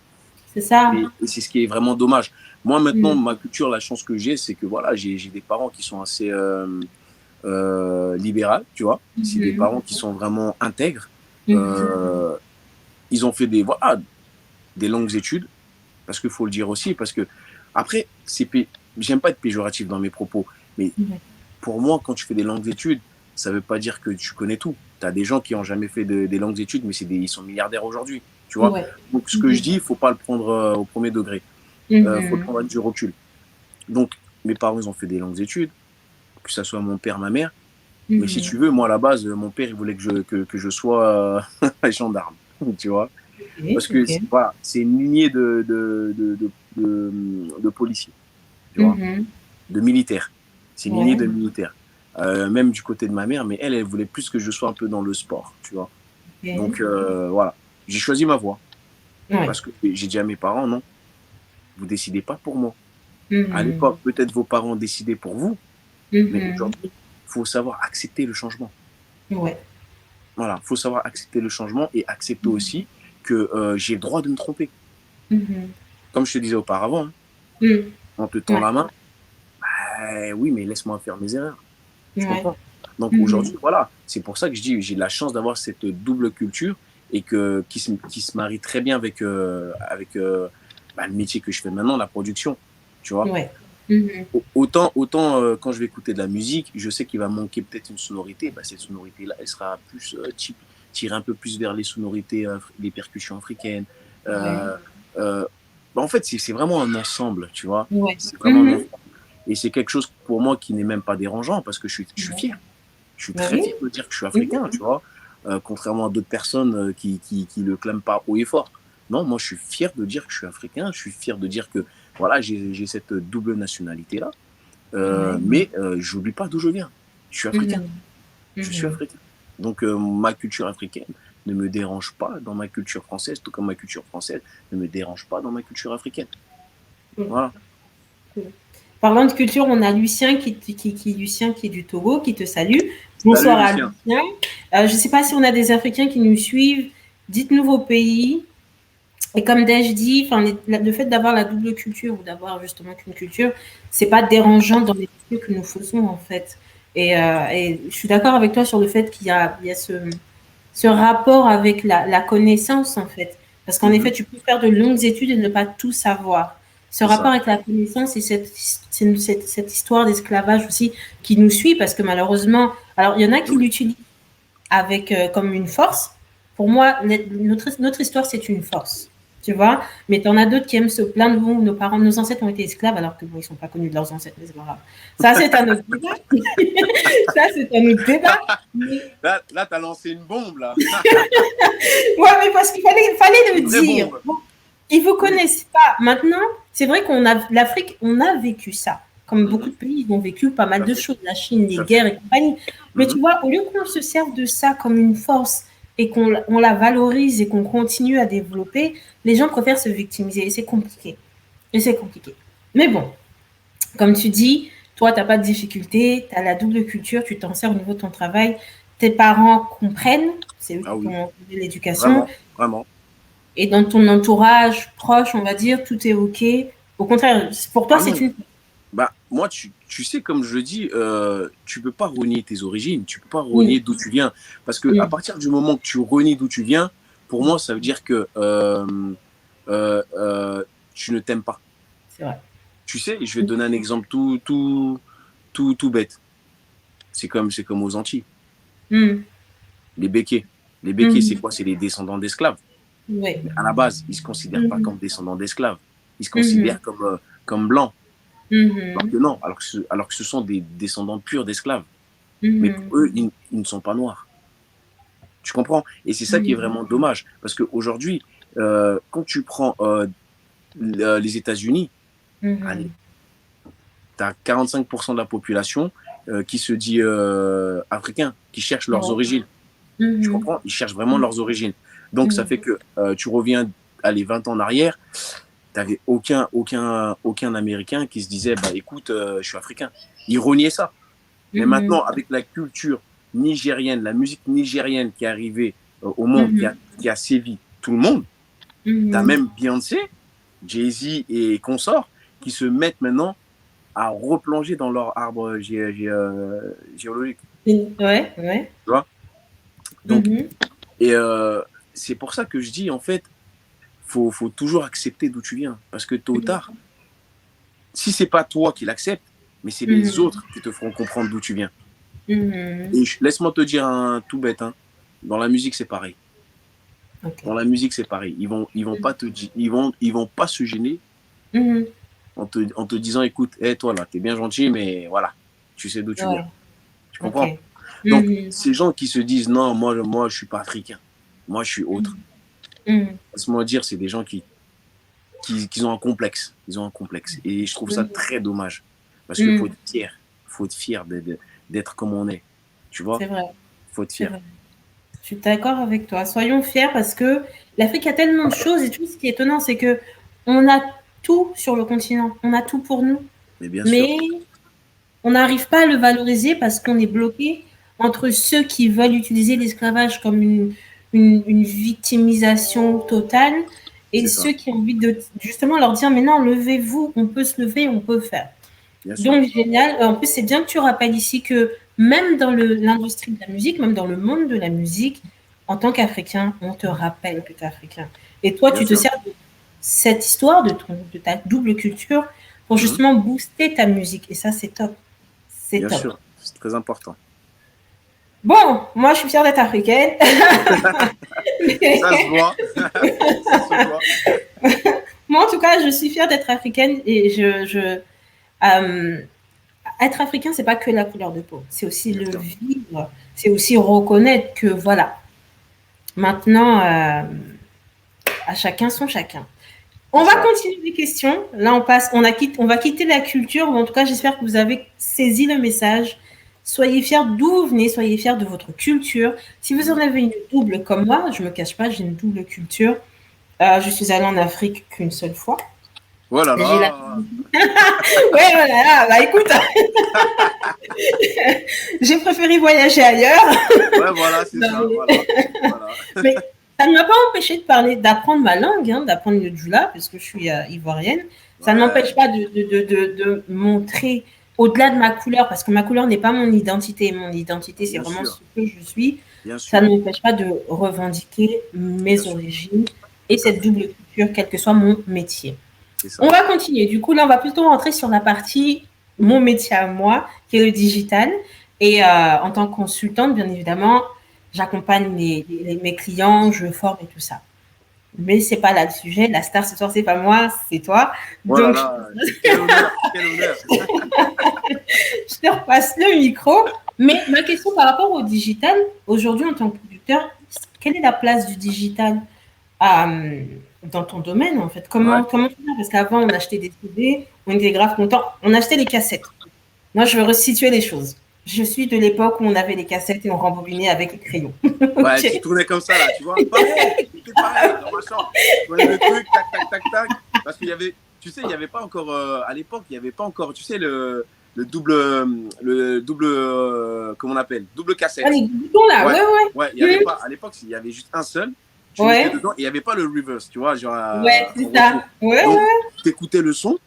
C'est ça.
Et c'est ce qui est vraiment dommage. Moi, maintenant,
Mhm.
ma culture, la chance que j'ai, c'est que voilà, j'ai des parents qui sont assez libéraux, tu vois. C'est des
Mhm.
parents qui sont vraiment intègres.
Mhm.
Euh, ils ont fait voilà, des longues études, parce qu'il faut le dire aussi, parce que après, j'aime pas être péjoratif dans mes propos, mais
Mhm.
pour moi, quand tu fais des longues études, ça ne veut pas dire que tu connais tout. Tu as des gens qui n'ont jamais fait des longues études, mais ils sont milliardaires aujourd'hui. Tu vois.
Ouais.
Donc, ce que je
Mhm.
dis, il ne faut pas le prendre au premier degré. Il faut le
Mhm.
prendre avec du recul. Donc, mes parents, ils ont fait des longues études, que ce soit mon père, ma mère. Mais si
Mhm.
tu veux, moi, à la base, mon père, il voulait que je sois gendarme. Tu vois.
Ok,
Parce que
ok.
voilà, c'est une lignée de policiers. Tu vois,
Mhm.
de militaire. C'est une lignée
Ouais.
de militaire. Même du côté de ma mère, mais elle voulait plus que je sois un peu dans le sport, tu vois.
Ok.
Donc voilà, j'ai choisi ma voie
Ouais.
parce que j'ai dit à mes parents, non, vous décidez pas pour moi. À
Mhm.
l'époque, peut-être vos parents décidaient pour vous, mais
Mhm.
aujourd'hui, il faut savoir accepter le changement.
Ouais.
Voilà, il faut savoir accepter le changement et accepter aussi que j'ai le droit de me tromper.
Mhm.
Comme je te disais auparavant, hein,
Mhm.
on te tend
Ouais.
la main, oui, mais laisse-moi faire mes erreurs. Tu
Ouais.
comprends? Donc
Mhm.
aujourd'hui, voilà, c'est pour ça que je dis j'ai la chance d'avoir cette double culture et qui se marie très bien avec bah, le métier que je fais maintenant, la production. Tu vois?
Ouais. Mhm.
Autant quand je vais écouter de la musique, je sais qu'il va manquer peut-être une sonorité. Bah, cette sonorité-là, elle sera plus tirée un peu plus vers les sonorités, les percussions africaines.
Ouais.
Euh, euh, bah, en fait, c'est vraiment un ensemble, tu vois?
Ouais.
C'est vraiment un
Mhm.
ensemble. Et c'est quelque chose pour moi qui n'est même pas dérangeant parce que je suis
Ouais.
fier. Je suis
Bah
très
oui.
fier de dire que je suis
Mhm.
africain, tu vois. Contrairement à d'autres personnes qui le clament pas haut et fort. Non, moi, je suis fier de dire que je suis africain. Je suis fier de dire que voilà, j'ai cette double nationalité-là.
Ouais.
Mais j'oublie pas d'où je viens. Je suis africain.
Mhm.
Je suis
Mhm.
africain. Donc, ma culture africaine ne me dérange pas dans ma culture française, tout comme ma culture française ne me dérange pas dans ma culture africaine.
Cool.
Voilà.
Cool. Parlant de culture, on a Lucien Lucien qui est du Togo, qui te salue.
Salut,
Bonsoir à
Lucien.
Lucien. Je ne sais pas si on a des Africains qui nous suivent. Dites-nous vos pays. Et comme Dej dit, le fait d'avoir la double culture ou d'avoir justement qu'une culture, c'est pas dérangeant dans les trucs que nous faisons en fait. Et je suis d'accord avec toi sur le fait il y a ce rapport avec la connaissance en fait. Parce qu'en effet,
Mhm.
tu peux faire de longues études et ne pas tout savoir. Ce
C'est
rapport
ça.
avec la connaissance et cette histoire d'esclavage aussi qui nous suit parce que malheureusement, alors il y en a qui
Oui.
l'utilisent avec comme une force. Pour moi, notre histoire, c'est une force. Tu vois, mais tu en as d'autres qui aiment se plaindre où nos parents, nos ancêtres ont été esclaves alors que bon, ils sont pas connus de leurs ancêtres, mais c'est pas grave. Ça, c'est un autre débat. Ça, c'est un autre débat. Mais
Là tu as lancé une bombe, là.
ouais, mais parce fallait
Une
le
vraie
dire.
bombe.
Bon, ils vous
Oui.
connaissent pas. Maintenant, c'est vrai l'Afrique, on a vécu ça. Comme beaucoup
Mhm.
de pays, ils ont vécu pas
Tout
mal
à
de
fait.
choses, la Chine, les
Tout à fait.
guerres et compagnie. Mais tu
Mhm.
vois, au lieu qu'on se serve de ça comme une force et on la valorise et qu'on continue à développer, les gens préfèrent se victimiser et c'est compliqué. Et c'est compliqué. Mais bon, comme tu dis, toi, tu n'as pas de difficulté, tu as la double culture, tu t'en sers au niveau de ton travail, tes parents comprennent, c'est eux
Ah
qui
oui,
t'ont donné l'éducation,
vraiment, vraiment.
et dans ton entourage proche, on va dire, tout est OK. Au contraire, pour toi,
Ah
c'est
non,
une...
Bah, moi, tu sais, comme je le dis, tu peux pas renier tes origines, tu peux pas
Mm,
renier d'où tu viens. Parce que à
mm,
partir du moment que tu renies d'où tu viens, pour moi, ça veut dire que euh, euh, tu ne t'aimes pas.
c'est vrai.
Tu sais, je vais te donner un exemple tout bête. C'est comme aux Antilles,
Mm,
les Békés. Les Békés, c'est
mhm,
quoi? C'est les descendants d'esclaves.
ouais.
Mais à la base, ils ne se considèrent pas
Mhm,
comme descendants d'esclaves. Ils se
mhm,
considèrent comme blancs. Alors
mhm,
que non, alors que ce sont des descendants purs d'esclaves. Mais
mhm,
pour eux, ils ne sont pas noirs. Tu comprends? Et c'est ça qui est
mhm,
vraiment dommage. Parce qu'aujourd'hui, quand tu prends les États-Unis, allez,
mhm.
tu as 45% de la population qui se dit africain, qui cherche leurs
Ouais.
origines. Tu
Mhm,
comprends? Ils cherchent vraiment leurs origines. Donc, ça
mhm,
fait que tu reviens, allez, 20 ans en arrière, tu n'avais aucun Américain qui se disait, bah écoute, je suis africain. Ils reniaient ça. Mais
mhm,
maintenant, avec la culture nigérienne, la musique nigérienne qui est arrivée au monde,
mhm,
qui a sévi tout le monde, tu as
mhm.
même Beyoncé, Jay-Z et consorts qui se mettent maintenant à replonger dans leur arbre géologique.
Ouais, ouais.
Tu vois? Donc,
Mhm,
et c'est pour ça que je dis, en fait, faut toujours accepter d'où tu viens. Parce que tôt ou tard, si c'est pas toi qui l'acceptes, mais c'est les
mhm,
autres qui te feront comprendre d'où tu viens.
mhm.
Et laisse-moi te dire un tout bête, hein. Dans la musique, c'est pareil.
Ok.
Dans la musique, c'est pareil. Ils vont pas te dire, ils vont pas se gêner
Mhm.
en te disant, écoute, hey, toi là, t'es bien gentil, mais voilà, tu sais d'où tu viens.
Ouais,
Tu
ok.
comprends? Donc,
Mhm,
ces gens qui se disent, non, moi, je suis pas africain. Moi, je suis autre.
mhm,
Laisse-moi dire, c'est des gens qui ont un complexe. Ils ont un complexe. Et je trouve ça
mhm,
très dommage. Parce qu'il faut
mhm.
être fier. Il faut être fier d'être comme on est. Tu vois?
C'est vrai,
Il faut être
c'est
fier.
vrai. Je suis d'accord avec toi. Soyons fiers parce que l'Afrique a tellement de choses et tout. Ce qui est étonnant, c'est que on a tout sur le continent. On a tout pour nous.
Mais bien sûr.
Mais on n'arrive pas à le valoriser parce qu'on est bloqué entre ceux qui veulent utiliser l'esclavage comme une victimisation totale et
C'est ça.
ceux qui ont envie de justement leur dire mais non, levez-vous, on peut se lever, on peut faire.
Bien sûr.
Donc génial. En plus, c'est bien que tu rappelles ici que même dans l'industrie de la musique, même dans le monde de la musique, en tant qu'Africain, on te rappelle que tu es Africain. Et toi,
Bien
tu te
sûr.
sers de cette histoire de ta double culture pour
Mhm.
justement booster ta musique. Et ça, c'est top. C'est
Bien
top.
sûr. C'est très important.
Bon, moi, je suis fière d'être africaine.
Ça se voit. Ça se voit.
Moi, en tout cas, je suis fière d'être africaine et être africain, c'est pas que la couleur de peau, c'est aussi
Bien
le
sûr.
vivre, c'est aussi reconnaître que voilà. Maintenant, à chacun son chacun.
C'est
On va
ça.
continuer les questions. Là, on va quitter la culture. En tout cas, j'espère que vous avez saisi le message. Soyez fiers d'où vous venez, soyez fiers de votre culture. Si vous en
Mhm.
avez une double comme moi, je me cache pas, j'ai une double culture. Je suis allée en Afrique qu'une seule fois.
Oh là
J'ai la...
là.
Ouais, voilà, bah écoute, j'ai préféré voyager ailleurs.
Ouais, voilà, c'est ça. Voilà. Voilà.
Mais ça ne m'a pas empêché de parler, d'apprendre ma langue, hein, d'apprendre le djoula, parce que je suis ivoirienne. Ça ne
Ouais.
m'empêche pas de montrer au-delà de ma couleur, parce que ma couleur n'est pas mon identité. Mon identité, c'est
Bien
vraiment
sûr.
ce que je suis.
Bien
Ça
sûr.
ne m'empêche pas de revendiquer
Bien
mes
sûr.
origines et
Tout à
cette
fait.
double culture, quel que soit mon métier.
C'est ça.
On va continuer. Du coup, là, on va plutôt rentrer sur la partie mon métier à moi, qui est le digital. Et en tant que consultante, bien évidemment, j'accompagne mes clients, je forme et tout ça. Mais c'est pas là le sujet. La star ce soir, c'est pas moi, c'est toi.
Oh là
Donc,
là. Quel honneur. Quel honneur.
je te repasse le micro. Mais ma question par rapport au digital, aujourd'hui, en tant que producteur, quelle est la place du digital dans ton domaine, en fait?
Ouais.
Comment tu fais? Parce qu'avant, on achetait des CD, on était grave content, on achetait les cassettes. Moi, je veux resituer les choses. Je suis de l'époque où on avait les cassettes et on rembobinait avec les crayons.
Ouais,
Ok.
tu tournais comme ça, là, tu vois. Pareil. C'était pareil dans ma chambre. Je prenais le truc, tac, tac, tac, tac. Parce qu'il y avait, tu sais, il n'y avait pas encore, à l'époque, il n'y avait pas encore, tu sais, le double, comment on appelle, double
Ah,
cassette.
les boutons là,
Ouais,
ouais, ouais.
ouais, il n'y avait
Mmh.
pas, à l'époque, il y avait juste un seul. Tu mettais
Ouais,
dedans et il n'y avait pas le reverse, tu vois, genre
ouais,
en
c'est ça.
retour.
Ouais,
Donc,
ouais.
tu écoutais le son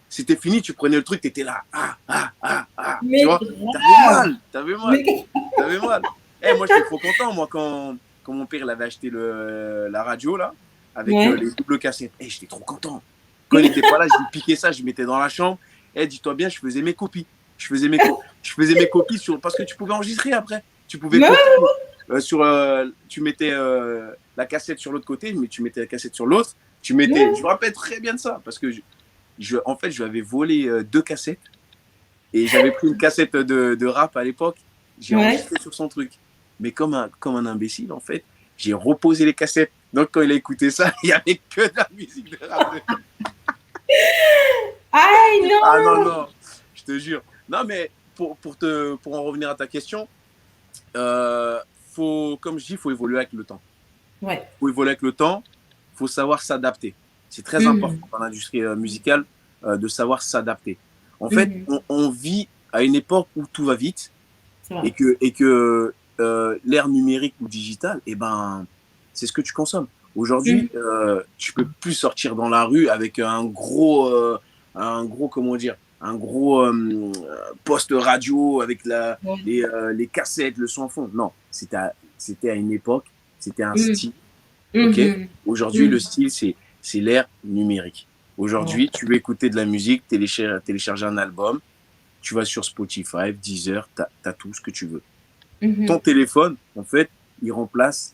c'était fini, tu prenais le truc, tu étais là, tu
Mais
vois,
grave.
t'avais mal,
Mais...
t'avais mal. Eh, moi, j'étais trop content, moi, quand mon père il avait acheté la radio, là, avec
Ouais.
les doubles cassettes. Eh, j'étais trop content. Quand il n'était pas là, je lui piquais ça, je mettais dans la chambre. Eh, dis-toi bien, je faisais mes copies. Je faisais mes copies parce que tu pouvais enregistrer après. Tu pouvais
Ouais.
copier tu mettais la cassette sur l'autre côté, mais tu mettais la cassette sur l'autre. Je me rappelle très bien de ça parce que en fait, je lui avais volé 2 cassettes et j'avais pris une cassette de rap à l'époque. J'ai
Ouais.
enregistré sur son truc. Mais comme un imbécile, en fait, j'ai reposé les cassettes. Donc, quand il a écouté ça, il n'y avait que de la musique de rap.
Aïe,
Ah non,
non.
non, je te jure. Non, mais pour en revenir à ta question, comme je dis, il faut évoluer avec le temps.
Ouais.
Il faut évoluer avec le temps, il faut savoir s'adapter. C'est très
Mhm.
important dans l'industrie musicale de savoir s'adapter. En fait,
Mhm.
on vit à une époque où tout va vite
C'est vrai.
et que l'ère numérique ou digitale, eh ben, c'est ce que tu consommes. Aujourd'hui,
Mhm.
tu peux plus sortir dans la rue avec un gros, comment dire, un gros poste radio avec
Ouais.
les cassettes, le son en fond. Non, c'était à une époque, c'était un
Mhm.
style. Ok.
Mhm.
Aujourd'hui, le
Mhm.
style, c'est l'ère numérique.
Ouais.
Aujourd'hui, tu veux écouter de la musique, télécharger un album, tu vas sur Spotify, Deezer, tu as tout ce que tu veux. Ton
Mhm.
téléphone, en fait, il remplace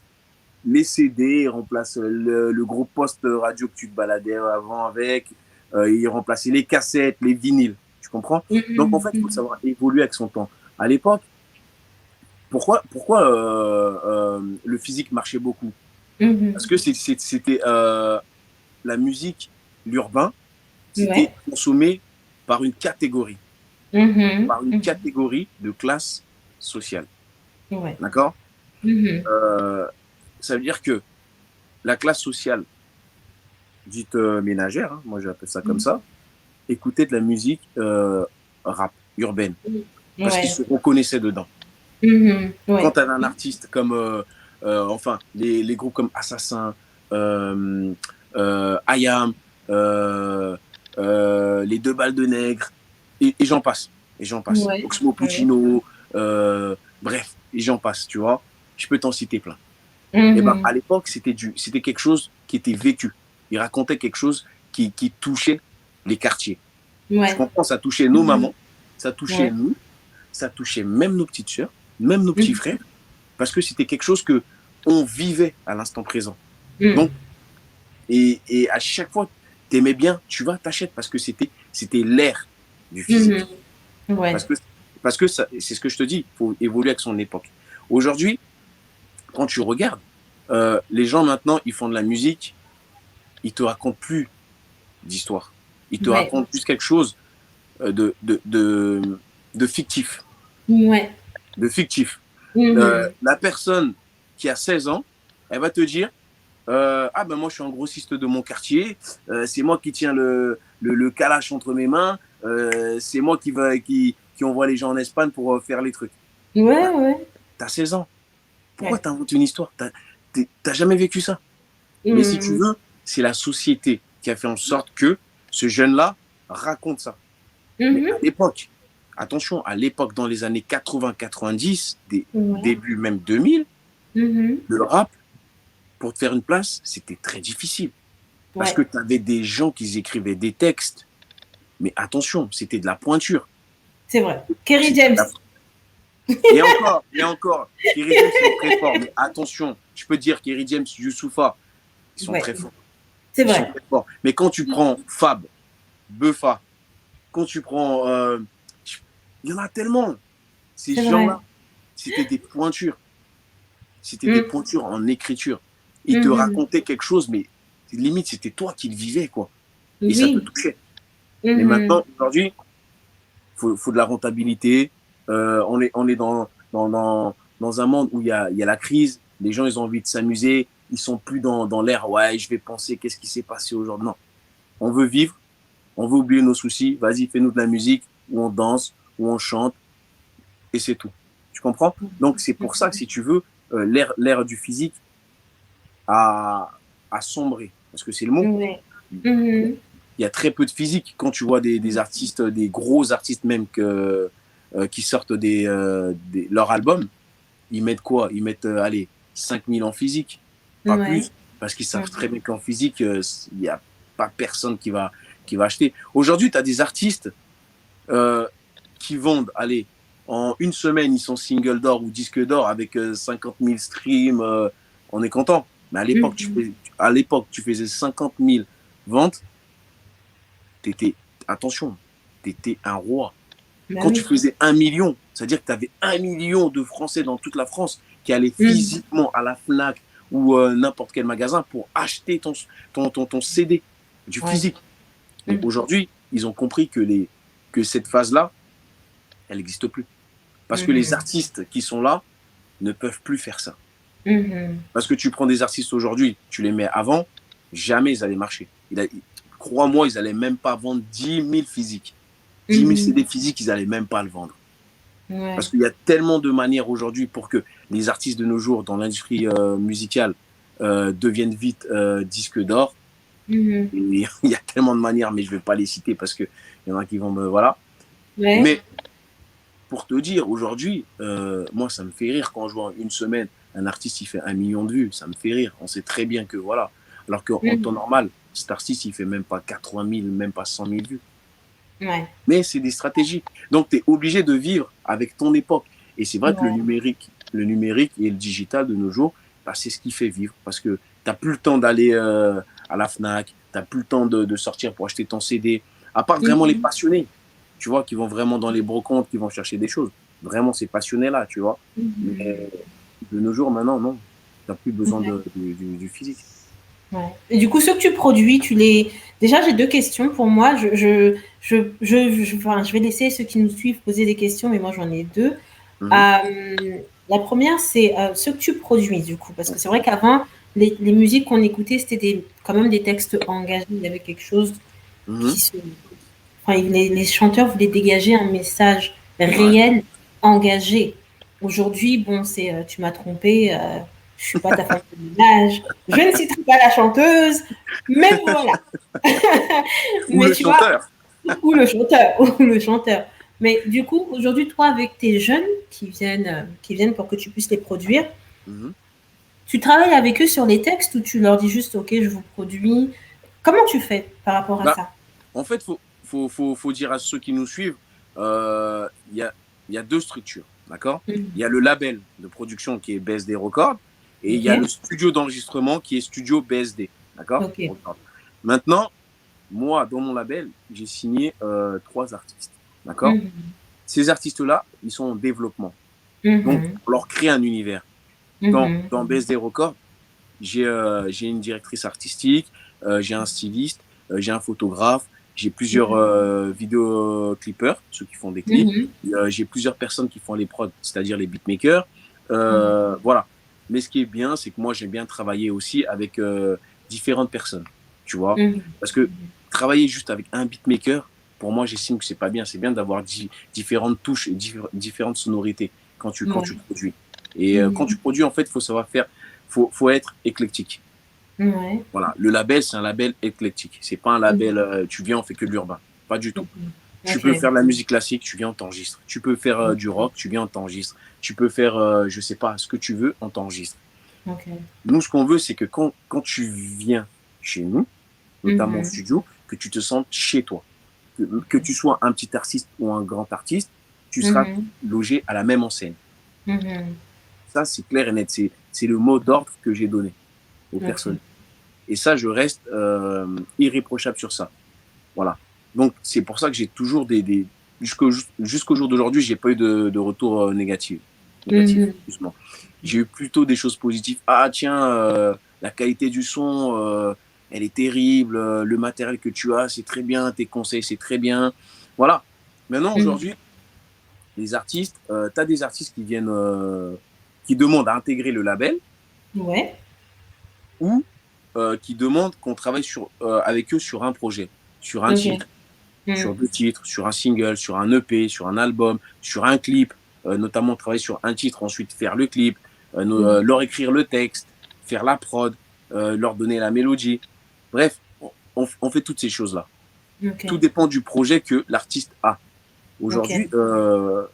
les CD, il remplace le gros poste radio que tu te baladais avant avec, il remplace les cassettes, les vinyles. Tu comprends? Donc, en
Mhm.
fait, il faut
Mhm.
savoir évoluer avec son temps. À l'époque, pourquoi le physique marchait beaucoup? Parce
Mhm.
que c'était la musique, l'urbain, c'était
Ouais.
consommé par
Mhm.
par une
Mhm.
catégorie de classe sociale.
Ouais.
D'accord?
Mhm.
euh, Ça veut dire que la classe sociale, dite ménagère, hein, moi j'appelle ça comme
Mhm.
ça, écoutait de la musique rap, urbaine, parce qu'ils
Ouais.
se reconnaissaient dedans.
Mhm.
Quand
Ouais.
tu avais un artiste comme, enfin, les groupes comme Assassin, IAM, euh, les Deux Balles de Nègre, et j'en passe, et j'en passe.
Ouais.
Oxmo
Ouais.
Puccino, bref, et j'en passe, tu vois. Je peux t'en citer plein. Et ben, à
Mhm.
l'époque, c'était quelque chose qui était vécu. Il racontait quelque chose qui touchait les quartiers. Tu
Ouais.
comprends? Ça touchait nos
Mhm.
mamans, ça touchait
Ouais.
nous, ça touchait même nos petites sœurs, même nos petits
Mhm.
frères, parce que c'était quelque chose que on vivait à l'instant présent.
Mhm.
Donc, et à chaque fois, tu aimais bien, tu vas, t'achètes, parce que c'était l'ère du
Mhm.
physique. Parce
Ouais.
que, c'est ce que je te dis, il faut évoluer avec son époque. Aujourd'hui, quand tu regardes, les gens maintenant, ils font de la musique, ils te racontent plus d'histoire. Ils te
Ouais.
racontent plus quelque chose euh, de, de, de, de fictif.
Ouais.
De fictif.
Mhm.
La personne qui a 16 ans, elle va te dire ah ben moi je suis un grossiste de mon quartier, c'est moi qui tiens le calache entre mes mains, c'est moi qui envoie les gens en Espagne pour faire les trucs.
Ouais,
Bah,
ouais.
t'as 16 ans. Pourquoi
Ouais.
t'inventes une histoire? T'as jamais vécu ça. Mais si tu
Mhm.
veux, c'est la société qui a fait en sorte que ce jeune-là raconte ça. Mais à
Mhm.
l'époque, attention, à l'époque, dans les années 80-90,
Ouais.
début même 2000,
Mhm.
le rap, pour te faire une place, c'était très difficile. Parce que
Ouais.
tu avais des gens qui écrivaient des textes. Mais attention, c'était de la pointure.
C'est vrai. Kerry
C'était de
James.
la... et encore, Kerry James, ils sont très forts. Mais attention, je peux te dire, Kerry James, Youssoufa, ils sont
Ouais.
très forts.
C'est
Ils sont
vrai.
très forts. Mais quand tu prends Fab, Buffa, quand tu prends... il y en a tellement. Ces
C'est vrai.
gens-là, c'était des pointures. C'était des
Mhm.
pointures en écriture. Ils te
Mhm.
racontaient quelque chose, mais limite, c'était toi qui le vivais, quoi. Et ça te
Oui.
touchait. Mais
Mhm.
maintenant, aujourd'hui, faut de la rentabilité. On est dans un monde où il y a la crise. Les gens, ils ont envie de s'amuser. Ils sont plus dans l'air, ouais, je vais penser qu'est-ce qui s'est passé aujourd'hui. Non, on veut vivre, on veut oublier nos soucis. Vas-y, fais-nous de la musique, où on danse, où on chante, et c'est tout. Tu comprends? Donc, c'est pour ça que si tu veux, l'ère du physique a, a sombré. Parce que c'est le mot.
Ouais. Mhm.
il y a très peu de physique. Quand tu vois des artistes, des gros artistes même qui sortent leur album, ils mettent quoi? Ils mettent, allez, 5000 en physique, pas
Ouais.
plus, parce qu'ils savent très
Mhm.
bien qu'en physique, il n'y a pas personne qui va acheter. Aujourd'hui, tu as des artistes euh, qui vendent, allez, en une semaine, ils sont single d'or ou disque d'or avec 50 000 streams, on est content. Mais
Mhm.
à l'époque, tu faisais 50 000 ventes, t'étais, attention, t'étais un roi.
Bah
Quand tu
oui.
faisais 1 million, c'est-à-dire que tu avais 1 million de Français dans toute la France qui allaient
Mhm.
physiquement à la FNAC ou n'importe quel magasin pour acheter ton CD du
Ouais.
physique. Mais
Mhm.
aujourd'hui, ils ont compris que cette phase-là, elle n'existe plus. Parce que les
Mhm.
artistes qui sont là ne peuvent plus faire ça.
Mhm.
Parce que tu prends des artistes aujourd'hui, tu les mets avant, jamais ils allaient marcher. Crois-moi, ils n'allaient même pas vendre 10 000 physiques. 10 000
Mhm.
CD physiques, ils n'allaient même pas le vendre.
Ouais.
Parce qu'il y a tellement de manières aujourd'hui pour que les artistes de nos jours dans l'industrie musicale deviennent vite disques d'or.
Mhm.
Et il y a tellement de manières, mais je ne vais pas les citer parce qu'il y en a qui vont me... Voilà.
Ouais.
Mais pour te dire, aujourd'hui, moi, ça me fait rire quand je vois une semaine, un artiste, il fait 1 million de vues. Ça me fait rire. On sait très bien que voilà. Alors qu'en temps
Mhm.
normal, cet artiste, il fait même pas 80 000, même pas 100 000 vues.
Ouais.
Mais c'est des stratégies. Donc, tu es obligé de vivre avec ton époque. Et c'est vrai que
Ouais.
le numérique et le digital de nos jours, bah, c'est ce qui fait vivre. Parce que tu n'as plus le temps d'aller à la FNAC, tu n'as plus le temps de sortir pour acheter ton CD. À part vraiment les
Mhm.
passionnés, tu vois, qui vont vraiment dans les brocantes, qui vont chercher des choses. Vraiment, ces passionnés-là, tu vois.
Mhm.
Mais de nos jours, maintenant, non. Tu n'as plus besoin
Ouais.
du physique.
Ouais. Et du coup, ceux que tu produis, tu les... Déjà, j'ai deux questions pour moi. Enfin, je vais laisser ceux qui nous suivent poser des questions, mais moi, j'en ai deux.
Mhm.
La première, c'est ce que tu produis, du coup. Parce que c'est vrai qu'avant, les musiques qu'on écoutait, c'était quand même des textes engagés. Il y avait quelque chose
Mhm.
qui se... Enfin, les chanteurs voulaient dégager un message
Ouais.
réel, engagé. Aujourd'hui, bon, c'est tu m'as trompé, je suis pas ta femme de ménage, je ne citerai pas la chanteuse, mais voilà.
Ou
Mais
le
tu vois,
chanteur.
ou le chanteur, ou le chanteur. Mais du coup, aujourd'hui, toi, avec tes jeunes qui viennent pour que tu puisses les produire,
Mhm.
tu travailles avec eux sur les textes ou tu leur dis juste, OK, je vous produis. Comment tu fais par rapport à
Bah,
ça?
en fait, faut dire à ceux qui nous suivent, il y a deux structures, d'accord? Il y a
Mhm.
le label de production qui est BSD Records et il y a le
OK,
studio d'enregistrement qui est Studio BSD, d'accord?
OK.
Maintenant, moi, dans mon label, j'ai signé 3 artistes, d'accord?
Mhm.
Ces artistes-là, ils sont en développement. Donc,
Mhm.
on leur crée un univers.
Mhm.
Dans BSD Records, j'ai une directrice artistique, j'ai un styliste, j'ai un photographe, j'ai plusieurs
Mhm.
vidéoclippers, ceux qui font des clips,
Mhm.
j'ai plusieurs personnes qui font les prods, c'est-à-dire les beatmakers.
Mhm.
Voilà. Mais ce qui est bien, c'est que moi, j'aime bien travailler aussi avec différentes personnes, tu vois.
Mhm.
Parce que travailler juste avec un beatmaker, pour moi, j'estime que c'est pas bien. C'est bien d'avoir différentes touches et différentes sonorités quand
Ouais.
tu produis. Et quand
Mhm.
tu produis, en fait, il faut savoir faire faut être éclectique.
Ouais.
Voilà. Le label, c'est un label éclectique. C'est pas un label,
Mhm.
tu viens, on fait que de l'urbain. Pas du tout.
Mhm.
Tu peux
OK.
faire de la musique classique, tu viens, on t'enregistre. Tu peux faire du
OK.
rock, tu viens, on t'enregistre. Tu peux faire, je sais pas, ce que tu veux, on t'enregistre.
OK.
Nous, ce qu'on veut, c'est que quand tu viens chez nous, notamment au
Mhm.
studio, que tu te sentes chez toi. Que tu sois un petit artiste ou un grand artiste, tu seras
Mhm.
logé à la même enseigne.
Mhm.
Ça, c'est clair et net. C'est le mot d'ordre que j'ai donné aux
OK.
personnes. Et ça, je reste irréprochable sur ça. Voilà. Donc, c'est pour ça que j'ai toujours jusqu'au jour d'aujourd'hui, j'ai pas eu de retour négatif. Négatif,
Mhm.
justement. J'ai eu plutôt des choses positives. Ah, tiens, la qualité du son, elle est terrible. Le matériel que tu as, c'est très bien. Tes conseils, c'est très bien. Voilà. Maintenant,
Mhm.
aujourd'hui, les artistes, tu as des artistes qui viennent, qui demandent à intégrer le label
Ouais.
ou qui demandent qu'on travaille avec eux sur un projet, sur un
OK.
titre, sur
Mhm.
2 titres, sur un single, sur un EP, sur un album, sur un clip, notamment travailler sur un titre, ensuite faire le clip,
Mhm.
leur écrire le texte, faire la prod, leur donner la mélodie. Bref, on fait toutes ces choses-là.
Ok.
Tout dépend du projet que l'artiste a. Aujourd'hui,
Ok.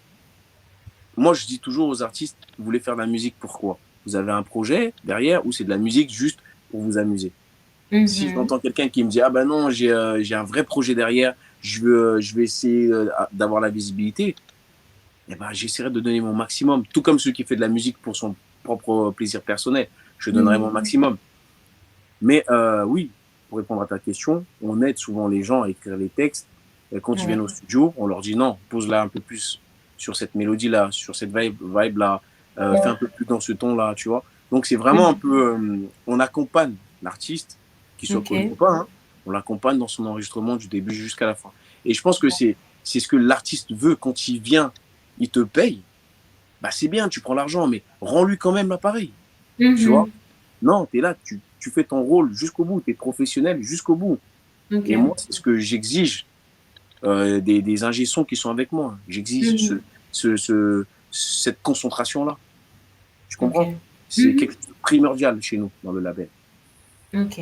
moi, je dis toujours aux artistes, vous voulez faire de la musique, pourquoi? Vous avez un projet derrière ou c'est de la musique juste pour vous amuser? Si
Mhm.
j'entends quelqu'un qui me dit, ah ben non, j'ai un vrai projet derrière, je vais essayer d'avoir la visibilité, eh ben, j'essaierai de donner mon maximum. Tout comme celui qui fait de la musique pour son propre plaisir personnel, je donnerai mon
Mhm.
maximum. Mais oui, pour répondre à ta question, on aide souvent les gens à écrire les textes. Et quand ils viennent
Ouais.
au studio, on leur dit non, pose-la un peu plus sur cette mélodie-là, sur cette vibe-là, fais un peu plus dans ce ton-là, tu vois. Donc c'est vraiment un
Mhm.
peu, on accompagne l'artiste, qu'il soit connu ou
Ok.
pas, hein, on l'accompagne dans son enregistrement du début jusqu'à la fin. Et je pense que c'est ce que l'artiste veut quand il vient, il te paye, bah c'est bien, tu prends l'argent, mais rends-lui quand même l'appareil, tu vois.
Mhm.
Non, tu es là, tu fais ton rôle jusqu'au bout, tu es professionnel jusqu'au bout.
Ok.
Et moi, c'est ce que j'exige des ingé sons qui sont avec moi. J'exige
Mhm.
cette concentration-là. Tu
Ok.
comprends? C'est
Mhm.
quelque chose de primordial chez nous, dans le label.
Ok.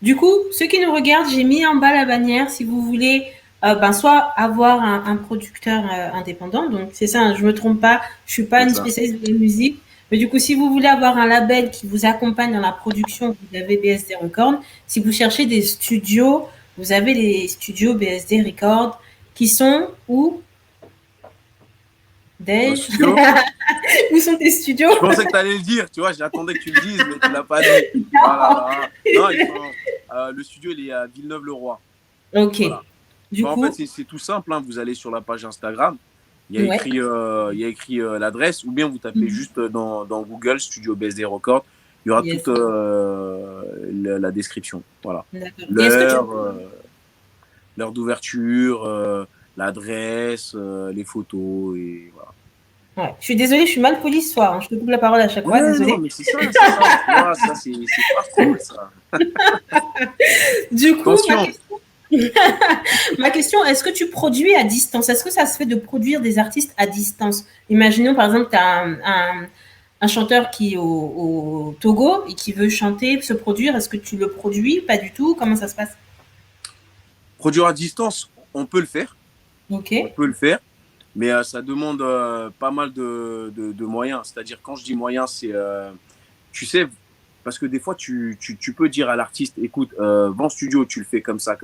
Du coup, ceux qui nous regardent, j'ai mis en bas la bannière si vous voulez ben, soit avoir un producteur indépendant, donc c'est ça, hein, je me trompe pas, je suis pas
C'est
une
ça.
spécialiste de la musique, mais du coup, si vous voulez avoir un label qui vous accompagne dans la production, vous avez BSD Records. Si vous cherchez des studios, vous avez les studios BSD Records qui sont où?
Dans le
Dej?
studio,
Où sont tes studios?
je pensais que tu allais le dire, tu vois, j'attendais que tu le dises, mais tu l'as pas dit. Voilà, voilà. Non, ils sont, le studio, il est à Villeneuve-le-Roi.
Ok.
Voilà.
Du
Bah, en fait,
coup,
c'est tout simple, hein. Vous allez sur la page Instagram,
ouais.
il y a écrit l'adresse, ou bien vous tapez
Mhm.
juste dans Google Studio BSD Record. Il y aura toute
Yes.
la description. Voilà.
D'accord. Et est-ce que tu
L'heure, l'heure d'ouverture, l'adresse, les photos, et voilà.
ouais. Je suis désolée, je suis mal polie ce soir, hein. Je te coupe la parole à chaque fois,
Ouais, non,
désolée.
mais c'est ça, tu vois, ça, c'est pas cool, ça.
Du coup,
Attention.
ma question, est-ce que tu produis à distance? Est-ce que ça se fait de produire des artistes à distance? Imaginons par exemple, tu as un chanteur qui est au Togo et qui veut chanter, se produire. Est-ce que tu le produis? Pas du tout. Comment ça se passe?
Produire à distance, on peut le faire.
Ok.
On peut le faire. Mais ça demande pas mal de moyens. C'est-à-dire, quand je dis moyens, c'est, tu sais, parce que des fois, tu peux dire à l'artiste, écoute, va en studio, tu le fais comme ça.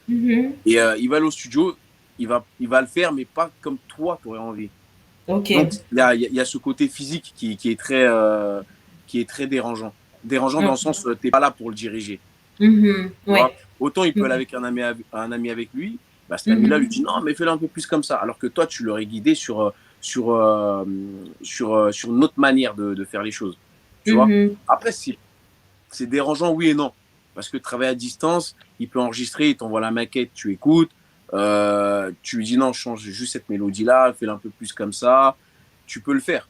Mhm.
Et il va aller au studio, il va le faire, mais pas comme toi, tu aurais envie.
Ok.
Donc, il y a ce côté physique qui est très dérangeant. Dérangeant dans le
Ok.
sens, tu n'es pas là pour le diriger.
Mhm.
Tu vois,
Ouais.
autant il peut aller
Mhm.
avec un ami avec lui, bah, cet ami-là lui
Mhm.
dit non, mais fais-le un peu plus comme ça. Alors que toi, tu l'aurais guidé sur une autre manière de faire les choses. Tu vois.
Mhm.
Après, c'est dérangeant, oui et non. Parce que travailler à distance, il peut enregistrer, il t'envoie la maquette, tu écoutes, tu lui dis non, change juste cette mélodie-là, fais-le un peu plus comme ça. Tu peux le faire.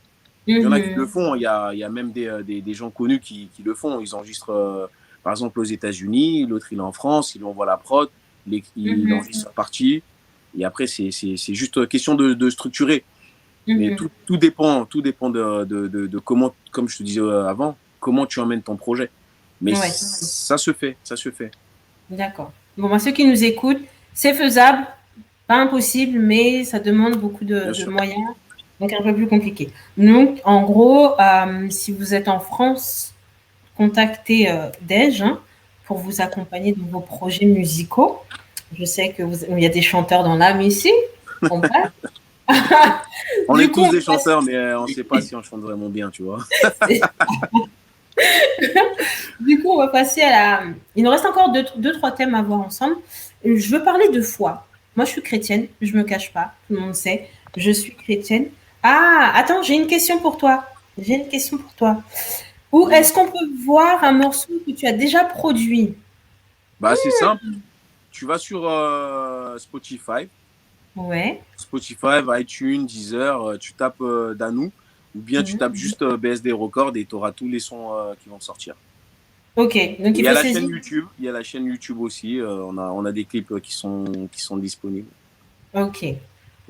Il y en a qui le
Mhm.
font. Il y a même des gens connus qui le font. Ils enregistrent, par exemple, aux États-Unis, l'autre il est en France, il envoie la prod, il
Mhm.
enregistre sa partie. Et après, c'est juste question de structurer. Mais
Mhm.
tout dépend de comment, comme je te disais avant, comment tu emmènes ton projet. Mais
Ouais.
ça se fait, ça se fait.
D'accord. Bon, moi, ceux qui nous écoutent, c'est faisable, pas impossible, mais ça demande beaucoup
Bien
de
sûr.
moyens, donc un peu plus compliqué. Donc, en gros, si vous êtes en France, contactez Dej hein, pour vous accompagner dans vos projets musicaux. Je sais que il y a des chanteurs dans l'âme ici. On passe.
On
Du
est
coup,
tous
on
des
va passer.
chanteurs, mais on ne sait pas si on chante vraiment bien, tu vois.
Du coup, on va passer à la. Il nous reste encore deux, trois thèmes à voir ensemble. Je veux parler de foi. Moi, je suis chrétienne, je me cache pas, tout le monde sait. Je suis chrétienne. Ah, attends, j'ai une question pour toi. J'ai une question pour toi. Où
Dis-moi.
est-ce qu'on peut voir un morceau que tu as déjà produit?
Bah, c'est simple. Tu vas sur Spotify,
Ouais.
iTunes, Deezer, tu tapes Danou, ou bien tu tapes
Mhm.
juste BSD Record et tu auras tous les sons qui vont sortir.
Ok, donc
Et il
il
y a
faut
la chaîne
saisir.
YouTube, il y a la chaîne YouTube aussi, on a des clips qui sont disponibles.
Ok.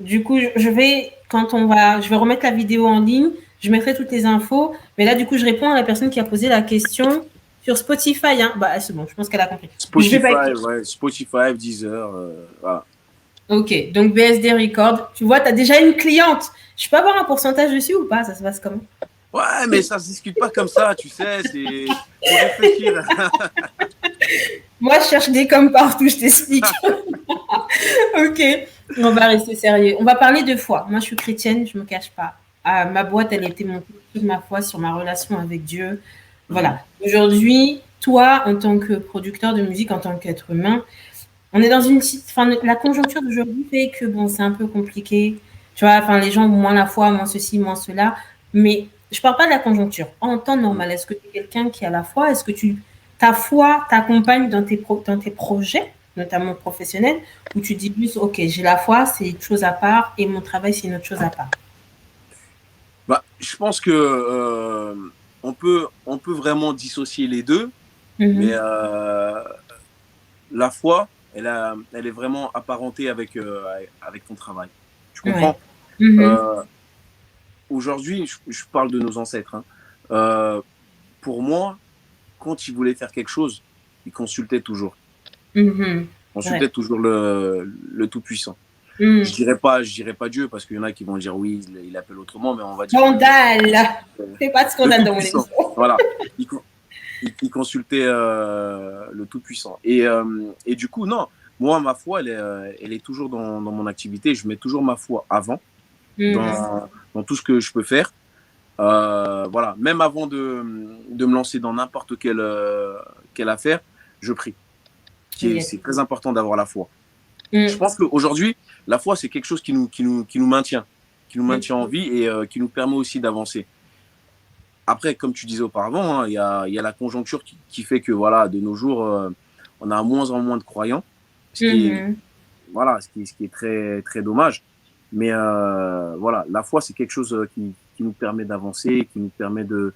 Du coup, je vais, je vais remettre la vidéo en ligne, je mettrai toutes les infos. Mais là, du coup, je réponds à la personne qui a posé la question. Sur Spotify, hein. Bah, c'est bon, je pense qu'elle a compris. Je vais pas
Spotify, ouais, Spotify, Deezer, voilà.
Ok, donc BSD Record. Tu vois, tu as déjà une cliente. Je peux avoir un pourcentage dessus ou pas? Ça se passe comment?
Ouais, mais ça se discute pas comme ça, tu sais, c'est faut réfléchir.
Moi, je cherche des coms partout, je t'explique. Ok, on va rester sérieux. On va parler de foi. Moi, je suis chrétienne, je me cache pas. Ma boîte, elle était montée sur ma foi, sur ma relation avec Dieu. Voilà. Aujourd'hui, toi, en tant que producteur de musique, en tant qu'être humain, on est dans une enfin, la conjoncture d'aujourd'hui fait que bon, c'est un peu compliqué. Tu vois, enfin, les gens ont moins la foi, moins ceci, moins cela. Mais je parle pas de la conjoncture. En temps normal, est-ce que tu es quelqu'un qui a la foi? Est-ce que ta foi t'accompagne dans dans tes projets, notamment professionnels, ou tu dis plus, ok, j'ai la foi, c'est une chose à part, et mon travail, c'est une autre chose à part?
Bah, je pense que on peut vraiment dissocier les deux, mais
Mhm.
la foi, elle est vraiment apparentée avec ton travail. Tu
Ouais.
comprends?
Mhm.
Euh, Aujourd'hui, je parle de nos ancêtres. Hein. Pour moi, quand ils voulaient faire quelque chose, ils consultaient toujours.
Mhm.
Consultaient
Ouais.
toujours le Tout-Puissant.
Mhm.
Je dirais pas Dieu parce qu'il y en a qui vont dire oui, il appelle autrement, mais on va dire que
Scandale! Fais pas de
le
scandale dans mon
Tout-Puissant.
émission.
Voilà. Ils, ils consultaient le Tout-Puissant. Et du coup, non, moi, ma foi, elle est toujours dans mon activité. Je mets toujours ma foi avant
Mhm.
dans tout ce que je peux faire. Voilà, même avant de me lancer dans n'importe quelle affaire, je prie.
Yes.
C'est très important d'avoir la foi. Je
Mhm.
pense qu'aujourd'hui, la foi, c'est quelque chose qui nous
Mhm.
maintient en vie et qui nous permet aussi d'avancer. Après, comme tu disais auparavant, hein, il y a la conjoncture qui fait que voilà, de nos jours, on a moins en moins de croyants, ce qui est,
Mhm.
voilà, ce qui est très, très dommage. Mais voilà, la foi, c'est quelque chose qui nous permet d'avancer, qui nous permet de...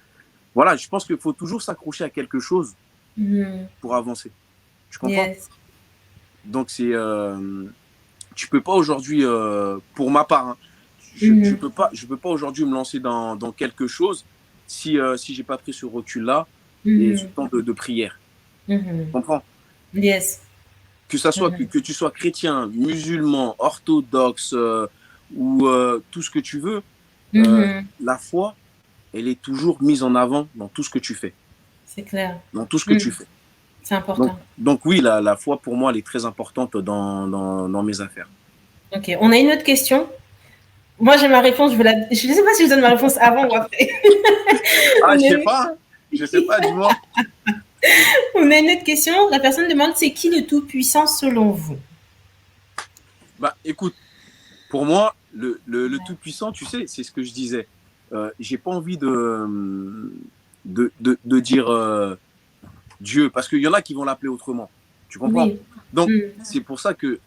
Voilà, je pense qu'il faut toujours s'accrocher à quelque chose
Mhm.
pour avancer. Tu comprends?
Yes.
Donc, tu peux pas aujourd'hui, pour ma part, hein,
Mhm.
je peux pas aujourd'hui me lancer dans quelque chose si j'ai pas pris ce recul-là et ce
Mhm.
temps de prière. Tu
Mhm.
comprends?
Yes.
Que ça soit
Mhm.
que tu sois chrétien, musulman, orthodoxe ou tout ce que tu veux,
Mhm.
la foi, elle est toujours mise en avant dans tout ce que tu fais.
C'est clair.
Dans tout ce que tu
Mhm.
fais.
C'est important.
Donc oui, la foi, pour moi, elle est très importante dans mes affaires.
Ok. On a une autre question. Moi, j'ai ma réponse. Je ne sais pas si je donne ma réponse avant ou après.
Ah,
On a une...
je sais pas, dis-moi.
On a une autre question. La personne demande c'est qui le Tout-Puissant selon vous?
Bah, écoute, pour moi, le Tout-Puissant, tu sais, c'est ce que je disais. J'ai pas envie de dire Dieu, parce qu'il y en a qui vont l'appeler autrement. Tu comprends?
Oui.
Donc,
Mhm.
c'est pour ça que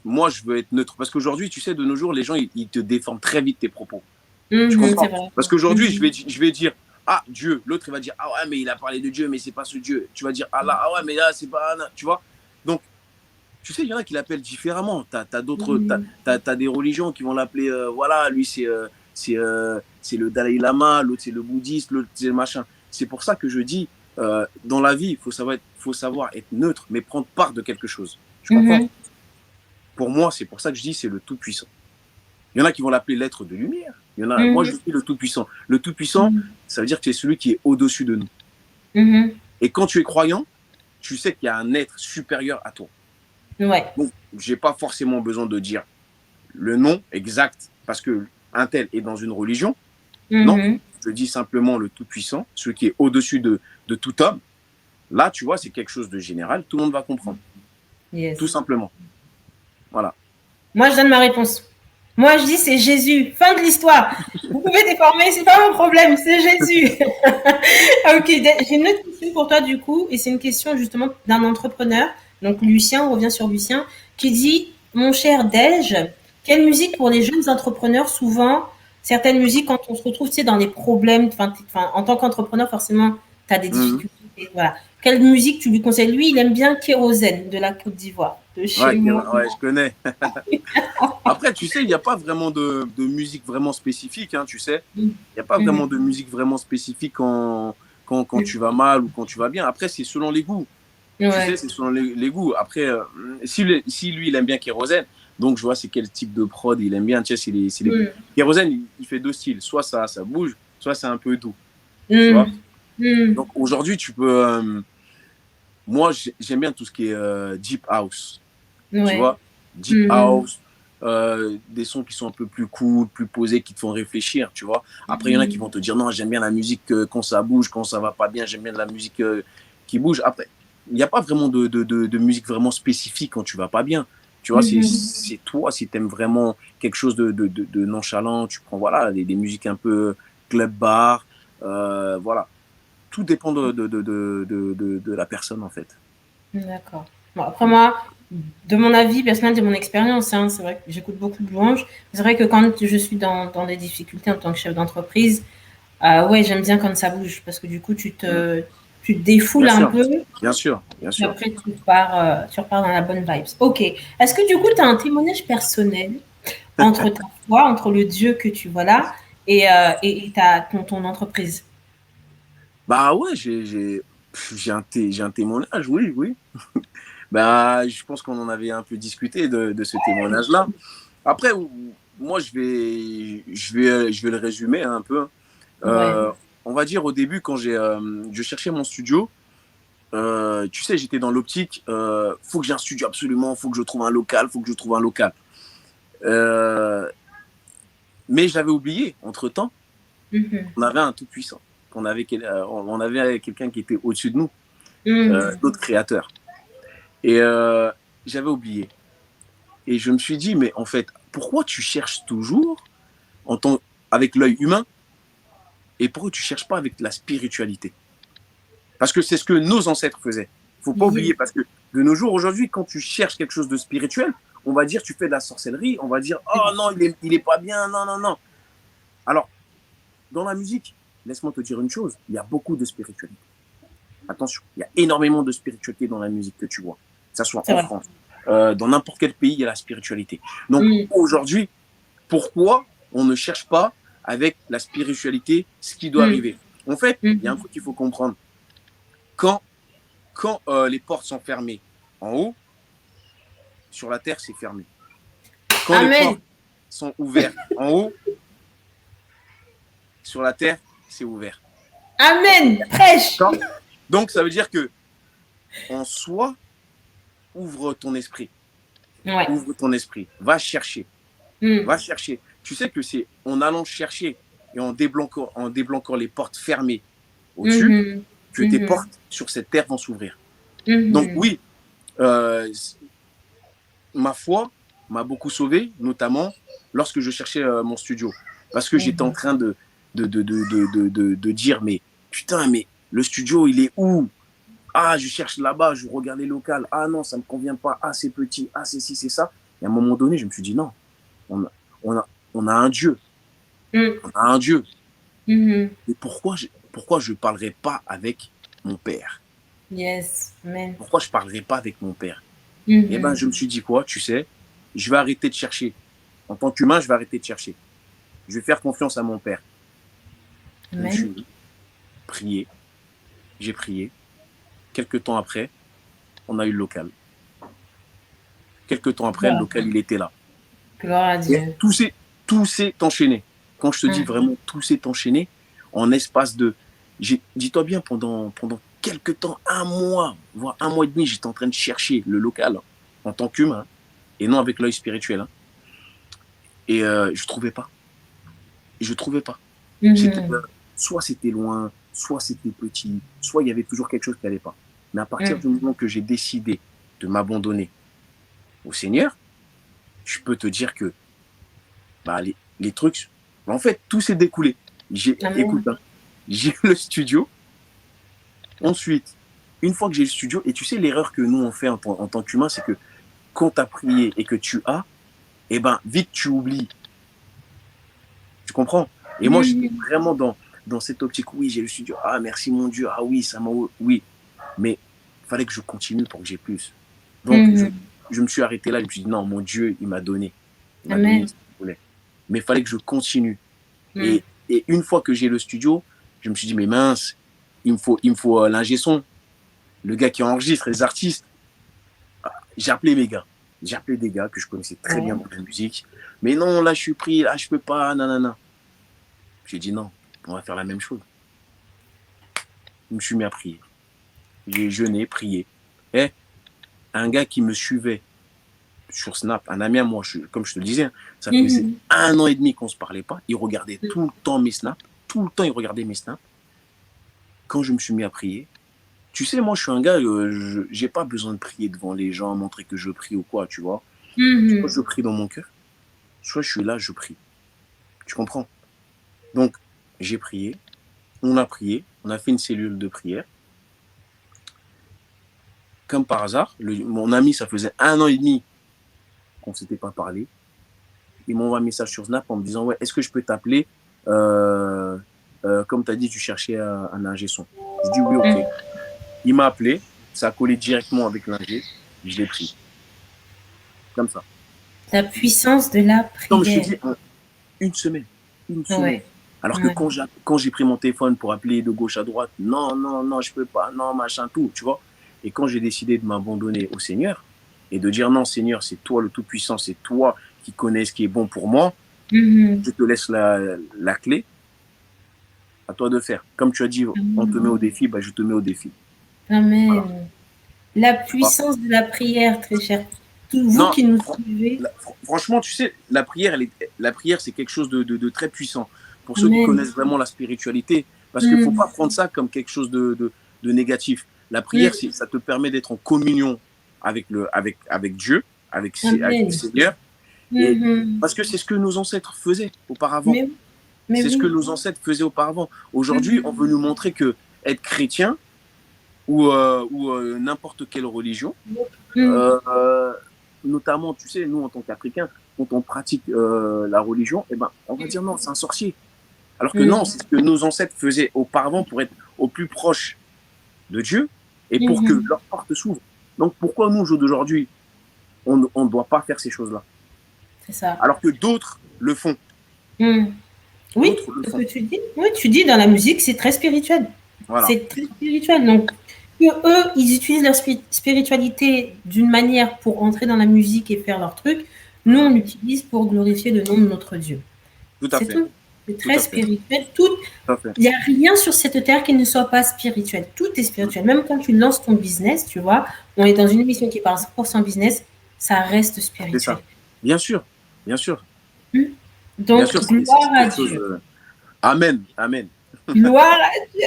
moi, je veux être neutre. Parce qu'aujourd'hui, tu sais, de nos jours, les gens, ils te déforment très vite tes propos. Tu
Mhm. C'est
comprends?
vrai.
Parce qu'aujourd'hui,
Mhm.
je vais dire, ah, Dieu. L'autre, il va dire, ah ouais, mais il a parlé de Dieu, mais c'est pas ce Dieu. Tu vas dire, ah là, ah ouais, mais là, c'est pas. Tu vois? Donc, tu sais, il y en a qui l'appellent différemment.
Mhm.
T'as des religions qui vont l'appeler, voilà, lui, c'est le Dalai Lama, l'autre, c'est le bouddhiste, l'autre, c'est le machin. C'est pour ça que je dis, dans la vie, faut savoir être neutre, mais prendre part de quelque chose. Tu comprends?
Mhm.
Pour moi, c'est pour ça que je dis, c'est le Tout-Puissant. Il y en a qui vont l'appeler l'être de lumière. Moi, je
Mhm.
dis le Tout-Puissant. Le Tout-Puissant,
Mhm.
ça veut dire que c'est celui qui est au-dessus de nous.
Mhm.
Et quand tu es croyant, tu sais qu'il y a un être supérieur à toi.
Ouais.
Donc, j'ai pas forcément besoin de dire le nom exact parce que un tel est dans une religion. Non,
Mhm.
je dis simplement le Tout-Puissant, celui qui est au-dessus de tout homme. Là, tu vois, c'est quelque chose de général, tout le monde va comprendre. Tout
Yes.
simplement. Voilà.
Moi, je donne ma réponse. Moi, je dis c'est Jésus. Fin de l'histoire. Vous pouvez déformer, c'est pas mon problème, c'est Jésus. Ok, j'ai une autre question pour toi du coup, et c'est une question justement d'un entrepreneur. Donc Lucien, on revient sur Lucien, qui dit, mon cher Delge, quelle musique pour les jeunes entrepreneurs? Souvent, certaines musiques, quand on se retrouve, tu sais, dans les problèmes, en tant qu'entrepreneur, forcément, tu as des
Mhm.
difficultés. Voilà. Quelle musique tu lui conseilles? Lui, il aime bien Kérosène de la Côte d'Ivoire, de chez
Ouais,
moi.
ouais, je connais. Après, tu sais, il n'y a pas vraiment de musique vraiment spécifique, hein, tu sais. Il n'y a pas vraiment de musique vraiment spécifique quand tu vas mal ou quand tu vas bien. Après, c'est selon les goûts. Tu sais,
Ouais.
c'est selon les goûts. Après, si lui, il aime bien Kérosène, donc je vois c'est quel type de prod il aime bien. Tu sais, c'est les goûts.
Mm.
Kérosène, il fait deux styles. Soit ça bouge, soit c'est un peu doux. Tu vois.
Mm. Mm.
Donc aujourd'hui, tu peux. Moi, j'aime bien tout ce qui est deep house. Tu
Ouais.
vois, deep
Mm.
house, des sons qui sont un peu plus cool, plus posés, qui te font réfléchir, tu vois. Après, il y en a qui
Mm.
vont te dire non, j'aime bien la musique quand ça bouge, quand ça va pas bien, j'aime bien de la musique qui bouge. Après, il n'y a pas vraiment de musique vraiment spécifique quand tu vas pas bien. Tu vois,
Mhm.
c'est toi, si tu aimes vraiment quelque chose de nonchalant, tu prends voilà, des musiques un peu club bar, voilà. Tout dépend de la personne, en fait.
D'accord. Bon, après moi, de mon avis personnel, de mon expérience, hein, c'est vrai que j'écoute beaucoup de louanges. C'est vrai que quand je suis dans des difficultés en tant que chef d'entreprise, ouais, j'aime bien quand ça bouge parce que du coup,
Mm.
tu te défoules
Bien
un
sûr,
peu
bien sûr, bien
et
sûr.
après tu repars dans la bonne vibes. Ok. Est-ce que du coup, tu as un témoignage personnel entre ta foi, entre le Dieu que tu vois là et ton entreprise?
Bah ouais, j'ai un témoignage, oui, oui. Bah, je pense qu'on en avait un peu discuté de ce témoignage-là. Après, moi, je vais le résumer un peu, hein.
Ouais.
On va dire au début, quand je cherchais mon studio, tu sais, j'étais dans l'optique, faut que j'ai un studio absolument, faut que je trouve un local, faut que je trouve un local. Euh, mais j'avais oublié, entre-temps,
Mhm.
on avait un tout-puissant, on avait quelqu'un qui était au-dessus de nous,
Mhm.
notre créateur. Et j'avais oublié. Et je me suis dit, mais en fait, pourquoi tu cherches toujours en tant, avec l'œil humain et pourquoi tu cherches pas avec la spiritualité? Parce que c'est ce que nos ancêtres faisaient. Faut pas
Yes.
oublier, parce que de nos jours, aujourd'hui, quand tu cherches quelque chose de spirituel, on va dire tu fais de la sorcellerie, on va dire oh non, il est pas bien, non, non, non. Alors, dans la musique, laisse-moi te dire une chose, il y a beaucoup de spiritualité. Attention, il y a énormément de spiritualité dans la musique que tu vois, que ça soit
C'est
en
vrai.
France, dans n'importe quel pays, il y a la spiritualité. Donc
Mhm.
aujourd'hui, pourquoi on ne cherche pas avec la spiritualité ce qui doit
Mhm.
arriver? En fait, il y a un
Mhm.
truc qu'il faut comprendre. Quand, quand les portes sont fermées en haut, sur la terre, c'est fermé. Quand les
Amen.
portes sont ouvertes en haut, sur la terre, c'est ouvert.
Amen. Prêche.
Donc, ça veut dire que en soi, ouvre ton esprit.
Ouais.
Ouvre ton esprit. Va chercher.
Mm.
Va chercher. Tu sais que c'est en allant chercher et en débloquant les portes fermées au-dessus
Mhm.
que tes
Mhm.
portes sur cette terre vont s'ouvrir. Donc
Mhm.
oui, euh, ma foi m'a beaucoup sauvé, notamment lorsque je cherchais mon studio. Parce que j'étais en
Mhm.
train de dire, mais putain, mais le studio, il est où? Ah, je cherche là-bas, je regarde les locales. Ah non, ça ne me convient pas. Ah, c'est petit. Ah, c'est ci, c'est ça. Et à un moment donné, je me suis dit, non, on a, on a, on a un Dieu.
Mm.
On a un Dieu.
Mhm.
Et pourquoi je ne parlerai pas avec mon père?
Yes. Amen.
Pourquoi je ne parlerai pas avec mon père? Eh ben,
Mhm.
je me suis dit quoi, tu sais, je vais arrêter de chercher. En tant qu'humain, je vais arrêter de chercher. Je vais faire confiance à mon père. Je me
Amen.
suis prié, j'ai prié. Quelques temps après, on a eu le local. Quelques temps après, le
Gloire,
local, il était là.
gloire à
Et
Dieu.
tout s'est enchaîné. Quand je te dis
Mm.
vraiment tout s'est enchaîné, en espace de, dis-toi bien, pendant quelques temps, un mois, voire un mois et demi, j'étais en train de chercher le local en tant qu'humain et non avec l'œil spirituel, hein. Et je ne trouvais pas. Et je ne trouvais pas. C'était,
Mhm.
soit c'était loin, soit c'était petit, soit il y avait toujours quelque chose qui n'allait pas. Mais à partir
Mm.
du moment que j'ai décidé de m'abandonner au Seigneur, je peux te dire que bah, les trucs, en fait, tout s'est découlé. Écoute,
Amen.
hein, j'ai eu le studio. Ensuite, une fois que j'ai le studio, et tu sais, l'erreur que nous on fait en tant qu'humain, c'est que quand tu as prié et que tu as, eh ben, vite tu oublies. Tu comprends? Et moi, j'étais
Mhm.
vraiment dans cette optique. Oui, j'ai le studio. Ah, merci mon Dieu. Ah oui, ça m'a. Oui. Mais il fallait que je continue pour que j'ai plus. Donc,
Mhm.
je me suis arrêté là. Je me suis dit, non, mon Dieu, il m'a donné. Il m'a donné
Amen.
ce qu'il voulait. Mais il fallait que je continue.
Mm.
Et une fois que j'ai le studio, je me suis dit, mais mince, il me faut l'ingé son, le gars qui enregistre, les artistes. J'ai appelé mes gars. J'ai appelé des gars que je connaissais très bien
Ouais.
dans la musique. Mais non, là, je suis pris, là, je peux pas, nanana. J'ai dit non, on va faire la même chose. Je me suis mis à prier. J'ai jeûné, prié. Et un gars qui me suivait sur Snap, un ami à moi, comme je te le disais, ça faisait
Mhm.
1 an et demi qu'on ne se parlait pas. Il regardait tout le temps mes snaps. Tout le temps, il regardait mes snaps. Quand je me suis mis à prier, tu sais, moi, je suis un gars, j'ai pas besoin de prier devant les gens, montrer que je prie ou quoi, tu vois. Soit
Mhm.
je prie dans mon cœur, soit je suis là, je prie. Tu comprends? Donc, j'ai prié, on a fait une cellule de prière. Comme par hasard, mon ami, ça faisait 1 an et demi qu'on ne s'était pas parlé. Il m'envoie un message sur Snap en me disant ouais, est-ce que je peux t'appeler comme tu as dit, tu cherchais un ingé son. Je dis oui, ok.
Mhm.
Il m'a appelé, ça a collé directement avec l'ingé, je l'ai pris. Comme ça.
La puissance de la
Comme je te
prière.
dis, une semaine. Une semaine.
Ouais.
Alors que
Ouais.
quand j'ai pris mon téléphone pour appeler de gauche à droite, non, non, non, je peux pas, non, machin, tout, tu vois. Et quand j'ai décidé de m'abandonner au Seigneur et de dire non, Seigneur, c'est toi le Tout-Puissant, c'est toi qui connais ce qui est bon pour moi,
Mhm.
je te laisse la clé, à toi de faire. Comme tu as dit, on te met au
Amen.
défi, bah, je te mets au défi. Voilà.
Amen. La
Tu vois.
puissance de la prière, très cher. Tous vous
Non,
qui nous suivez.
franchement, tu sais, la prière, c'est quelque chose de très puissant. Pour ceux qui
Amen.
connaissent vraiment la spiritualité, parce qu'il ne faut
Mhm.
pas prendre ça comme quelque chose de négatif. La prière,
Mhm.
ça te permet d'être en communion avec Dieu, avec le
Amen.
Seigneur. Et
Mhm.
parce que c'est ce que nos ancêtres faisaient auparavant.
Mais, mais
C'est ce que
oui.
nos ancêtres faisaient auparavant. Aujourd'hui, on veut
Mhm.
nous montrer que être chrétien ou n'importe quelle religion,
Mhm.
euh, notamment, tu sais, nous, en tant qu'Africains, quand on pratique la religion, eh ben, on va dire non, c'est un sorcier. Alors que non,
Mhm.
c'est ce que nos ancêtres faisaient auparavant pour être au plus proche de Dieu et pour que
Mhm.
leur porte s'ouvre. Donc pourquoi nous, au jour d'aujourd'hui, on ne doit pas faire ces choses-là?
C'est ça.
Alors que d'autres le font.
Mhm. Oui,
D'autres le
ce que
font.
tu dis. Oui, tu dis dans la musique, c'est très spirituel.
Voilà.
C'est très spirituel. Donc, que eux, ils utilisent leur spiritualité d'une manière pour entrer dans la musique et faire leur truc. Nous, on l'utilise pour glorifier le nom de notre Dieu.
Tout à
C'est
fait.
tout. C'est
Tout
très
à fait.
spirituel. Tout,
Tout à fait.
il n'y a rien sur cette terre qui ne soit pas spirituel. Tout est spirituel. Même quand tu lances ton business, tu vois, on est dans une émission qui parle 100% business, ça reste
C'est
spirituel.
ça. Bien sûr. Bien sûr. Bien sûr,
Donc, gloire
c'est
à
quelque chose.
Dieu.
Amen. Amen.
Gloire à Dieu.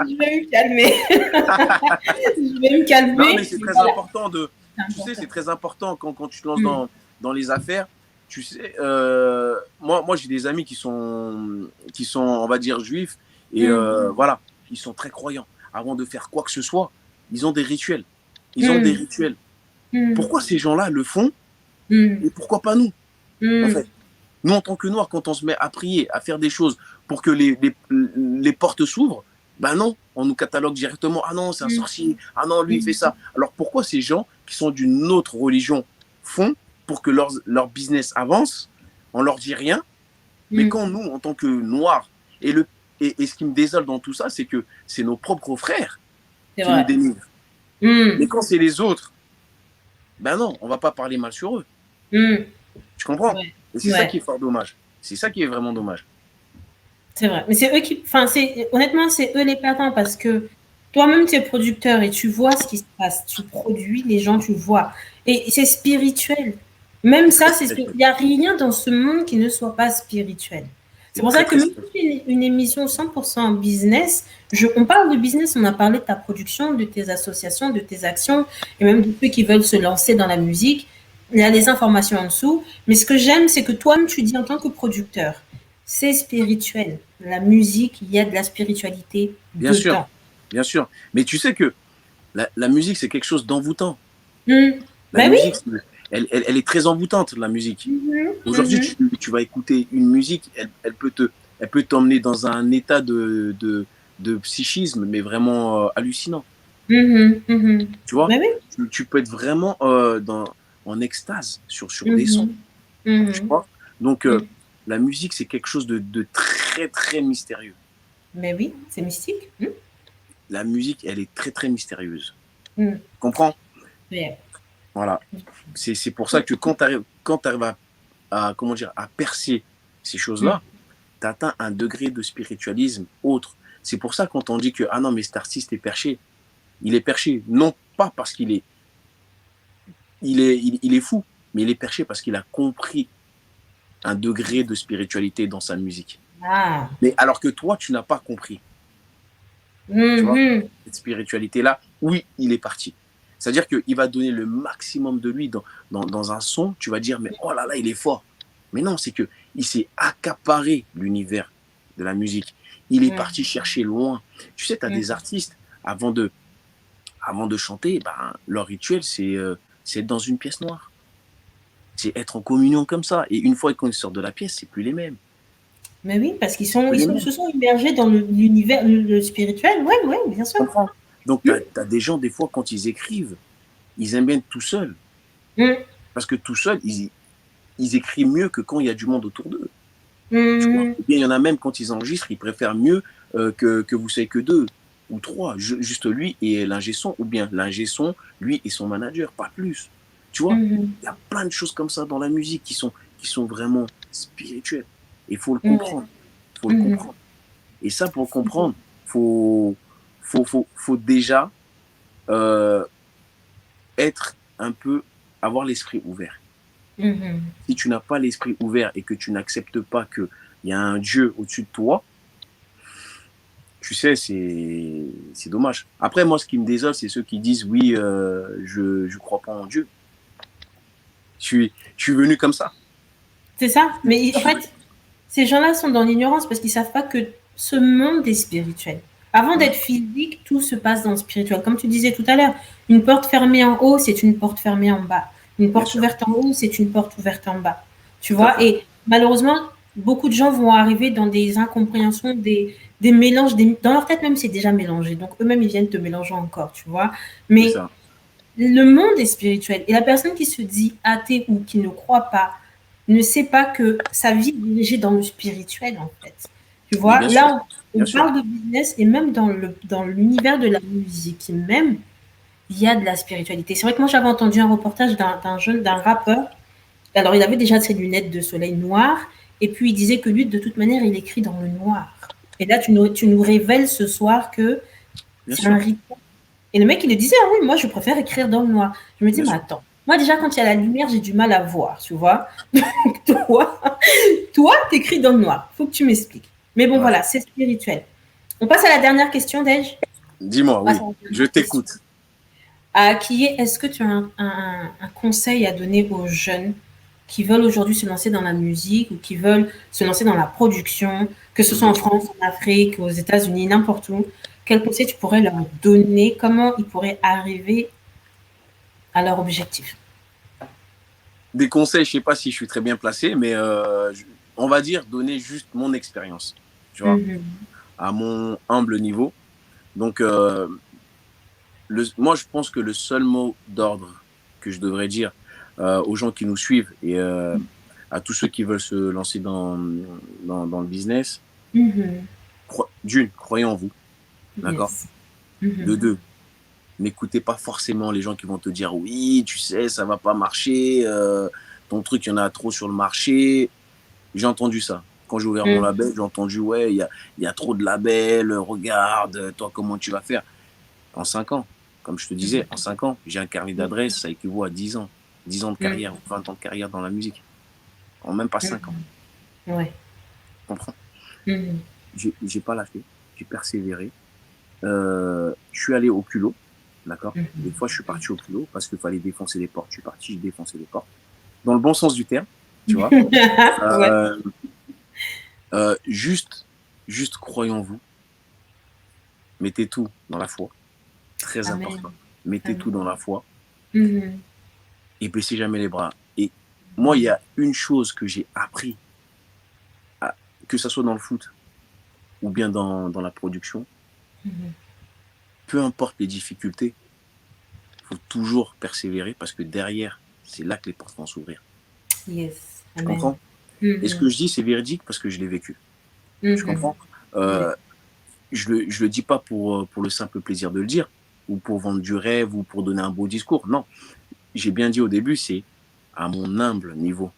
Je vais me calmer. Je vais me
Non, mais
calmer.
c'est
Mais
très
voilà,
important
c'est
tu sais,
important.
c'est très important quand tu te lances
Mm.
dans les affaires. Tu sais, moi j'ai des amis qui sont, on va dire, juifs et
Mm.
voilà, ils sont très croyants. Avant de faire quoi que ce soit, ils ont des rituels. Ils ont des
Mm.
rituels.
Mm.
Pourquoi ces gens-là le font
Mm.
et pourquoi pas nous, en
Mm.
fait? Nous, en tant que Noirs, quand on se met à prier, à faire des choses pour que les portes s'ouvrent, ben non, on nous catalogue directement. Ah non, c'est un
Mm.
sorcier. Ah non, lui, il fait
Mm.
ça. Alors pourquoi ces gens qui sont d'une autre religion font pour que leur business avance? On leur dit rien. Mais
Mm.
quand nous, en tant que Noirs, et ce qui me désole dans tout ça, c'est que c'est nos propres frères
C'est
qui nous
vrai.
dénigrent.
Mm.
Mais quand c'est les autres, ben non, on va pas parler mal sur eux.
Mm.
Tu comprends?
Ouais.
Et c'est ça qui
Ouais.
est fort dommage. C'est ça qui est vraiment dommage.
C'est vrai. Mais c'est eux qui. Enfin, honnêtement, c'est eux les perdants parce que toi-même, tu es producteur et tu vois ce qui se passe. Tu produis, les gens, tu vois. Et c'est spirituel. Même
C'est très
ça, il
spirituel.
n'y a rien dans ce monde qui ne soit pas spirituel. C'est
C'est
pour
très,
ça que
très
même si
spirituel.
c'est une émission 100% business, on parle de business, on a parlé de ta production, de tes associations, de tes actions, et même de ceux qui veulent se lancer dans la musique. Il y a des informations en dessous. Mais ce que j'aime, c'est que toi-même, tu dis en tant que producteur, c'est spirituel. La musique, il y a de la spiritualité
Bien sûr,
dedans.
bien sûr. Mais tu sais que la musique, c'est quelque chose d'envoûtant. La
Ben oui.
musique, elle est très envoûtante, la musique.
Mhm,
Aujourd'hui,
mhm,
tu vas écouter une musique, elle peut t'emmener dans un état de psychisme, mais vraiment hallucinant.
mhm, mhm.
Tu vois,
Ben oui.
tu peux être vraiment en extase sur des sons.
Mhm,
Tu
mhm,
vois. Donc,
mhm.
la musique, c'est quelque chose de très, très mystérieux.
Mais oui, c'est mystique.
La musique, elle est très, très mystérieuse.
Mm.
Tu comprends?
Yeah.
Voilà. C'est pour ça que quand tu arrives comment dire, à percer ces
Mm.
choses-là, tu atteins un degré de spiritualisme autre. C'est pour ça quand on dit que, ah non, mais cet artiste est perché, il est perché, non pas parce il est fou, mais il est perché parce qu'il a compris un degré de spiritualité dans sa musique.
Ah.
Mais alors que toi, tu n'as pas compris, tu vois,
Mhm.
cette spiritualité-là, oui, il est parti. C'est-à-dire qu'il va donner le maximum de lui dans un son, tu vas dire, mais oh là là, il est fort. Mais non, c'est qu'il s'est accaparé l'univers de la musique. Il est parti
Mhm.
chercher loin. Tu sais, tu as des
Mhm.
artistes, avant de chanter, ben, leur rituel, c'est être dans une pièce noire. C'est être en communion comme ça. Et une fois qu'ils sortent de la pièce, c'est plus les mêmes.
Mais oui, parce
Plus les
ils
mêmes.
se sont immergés dans l'univers, le spirituel. Oui, oui, bien sûr.
Comprends? Donc, tu
Mm.
as des gens, des fois, quand ils écrivent, ils aiment bien être tout seuls.
Mm.
Parce que tout seuls, ils écrivent mieux que quand il y a du monde autour d'eux. Tu vois?
Mm.
Ou bien il y en a même, quand ils enregistrent, ils préfèrent mieux que vous soyez que deux ou trois, juste lui et l'ingé son, ou bien l'ingé son, lui et son manager, pas plus. Tu vois?
Mhm.
Il y a plein de choses comme ça dans la musique qui sont vraiment spirituelles. Et il faut le
Ouais.
comprendre. Faut le
Mhm.
comprendre. Et ça, pour le comprendre, faut, faut déjà euh, être un peu, avoir l'esprit ouvert.
Mhm.
Si tu n'as pas l'esprit ouvert et que tu n'acceptes pas qu'il y a un Dieu au-dessus de toi, tu sais, c'est dommage. Après, moi, ce qui me désole, c'est ceux qui disent oui, je ne crois pas en Dieu. Je suis venu comme ça.
C'est ça. Mais
Je
en
suis-
fait, ces gens-là sont dans l'ignorance parce qu'ils savent pas que ce monde est spirituel. Avant
Mm.
d'être physique, tout se passe dans le spirituel. Comme tu disais tout à l'heure, une porte fermée en haut, c'est une porte fermée en bas. Une
Bien
porte
sûr,
ouverte en haut, c'est une porte ouverte en bas. Tu
tout à
vois?
fait.
Et malheureusement, beaucoup de gens vont arriver dans des incompréhensions, des mélanges, dans leur tête même, c'est déjà mélangé. Donc eux-mêmes, ils viennent te mélanger encore, tu vois?
C'est
Mais
ça.
le monde est spirituel. Et la personne qui se dit athée ou qui ne croit pas ne sait pas que sa vie est dirigée dans le spirituel, en fait. Tu
Mais
vois,
bien sûr,
là, on
bien sûr.
parle de business et même dans l'univers de la musique, même, il y a de la spiritualité. C'est vrai que moi, j'avais entendu un reportage d'un rappeur. Alors, il avait déjà ses lunettes de soleil noires et puis il disait que lui, de toute manière, il écrit dans le noir. Et là, tu nous révèles ce soir que
Bien
c'est un
sûr,
rituel et le mec, il le disait, ah oui, moi, je préfère écrire dans le noir. Je me dis,
bien
mais
sûr.
attends, moi, déjà, quand il y a la lumière, j'ai du mal à voir, tu vois. Donc, toi, t'écris dans le noir. Faut que tu m'expliques. Mais bon,
Ouais.
voilà, c'est spirituel. On passe à la dernière question, Dej.
Dis-moi,
On passe
oui,
à la
je
dernière question.
t'écoute.
Qui est, est-ce que tu as un conseil à donner aux jeunes qui veulent aujourd'hui se lancer dans la musique ou qui veulent se lancer dans la production, que ce soit en
Mhm.
France, en Afrique, aux États-Unis, n'importe où? Quel conseil tu pourrais leur donner? Comment ils pourraient arriver à leur objectif?
Des conseils, je sais pas si je suis très bien placé, mais on va dire donner juste mon expérience, tu vois,
Mhm.
à mon humble niveau. Donc, moi, je pense que le seul mot d'ordre que je devrais dire aux gens qui nous suivent et à tous ceux qui veulent se lancer dans le business,
Mhm.
d'une, croyez en vous, d'accord?
Yes.
De
Mhm.
deux, n'écoutez pas forcément les gens qui vont te dire oui, tu sais, ça va pas marcher, ton truc, il y en a trop sur le marché. J'ai entendu ça. Quand j'ai ouvert mon
Mhm.
label, j'ai entendu ouais, il y a trop de labels, regarde, toi, comment tu vas faire? En 5 ans, comme je te disais, en 5 ans, j'ai un carnet d'adresses, ça équivaut à 10 ans. 10 ans de carrière,
Mhm.
20 ans de carrière dans la musique. En même pas 5 ans.
Mhm. Ouais.
Tu comprends?
Mhm.
J'ai pas lâché, j'ai persévéré. Je suis allé au culot, d'accord? Des fois, je suis parti au culot parce qu'il fallait défoncer les portes. Je suis parti, j'ai défoncé les portes. Dans le bon sens du terme, tu vois.
Ouais.
Euh, juste, juste croyez en vous. Mettez tout dans la foi. Très important.
Amen.
Mettez tout
Amen.
dans la foi
Mhm.
et baissez jamais les bras. Et moi, il y a une chose que j'ai appris, que ce soit dans le foot ou bien dans la production,
Mhm.
peu importe les difficultés, il faut toujours persévérer parce que derrière, c'est là que les portes vont s'ouvrir.
Yes.
Tu
Amen.
comprends? Et ce
Mhm.
que je dis, c'est véridique parce que je l'ai vécu. Tu
Mhm.
comprends?
Ouais.
euh, je le dis pas pour le simple plaisir de le dire, ou pour vendre du rêve, ou pour donner un beau discours. Non, j'ai bien dit au début, c'est à mon humble niveau.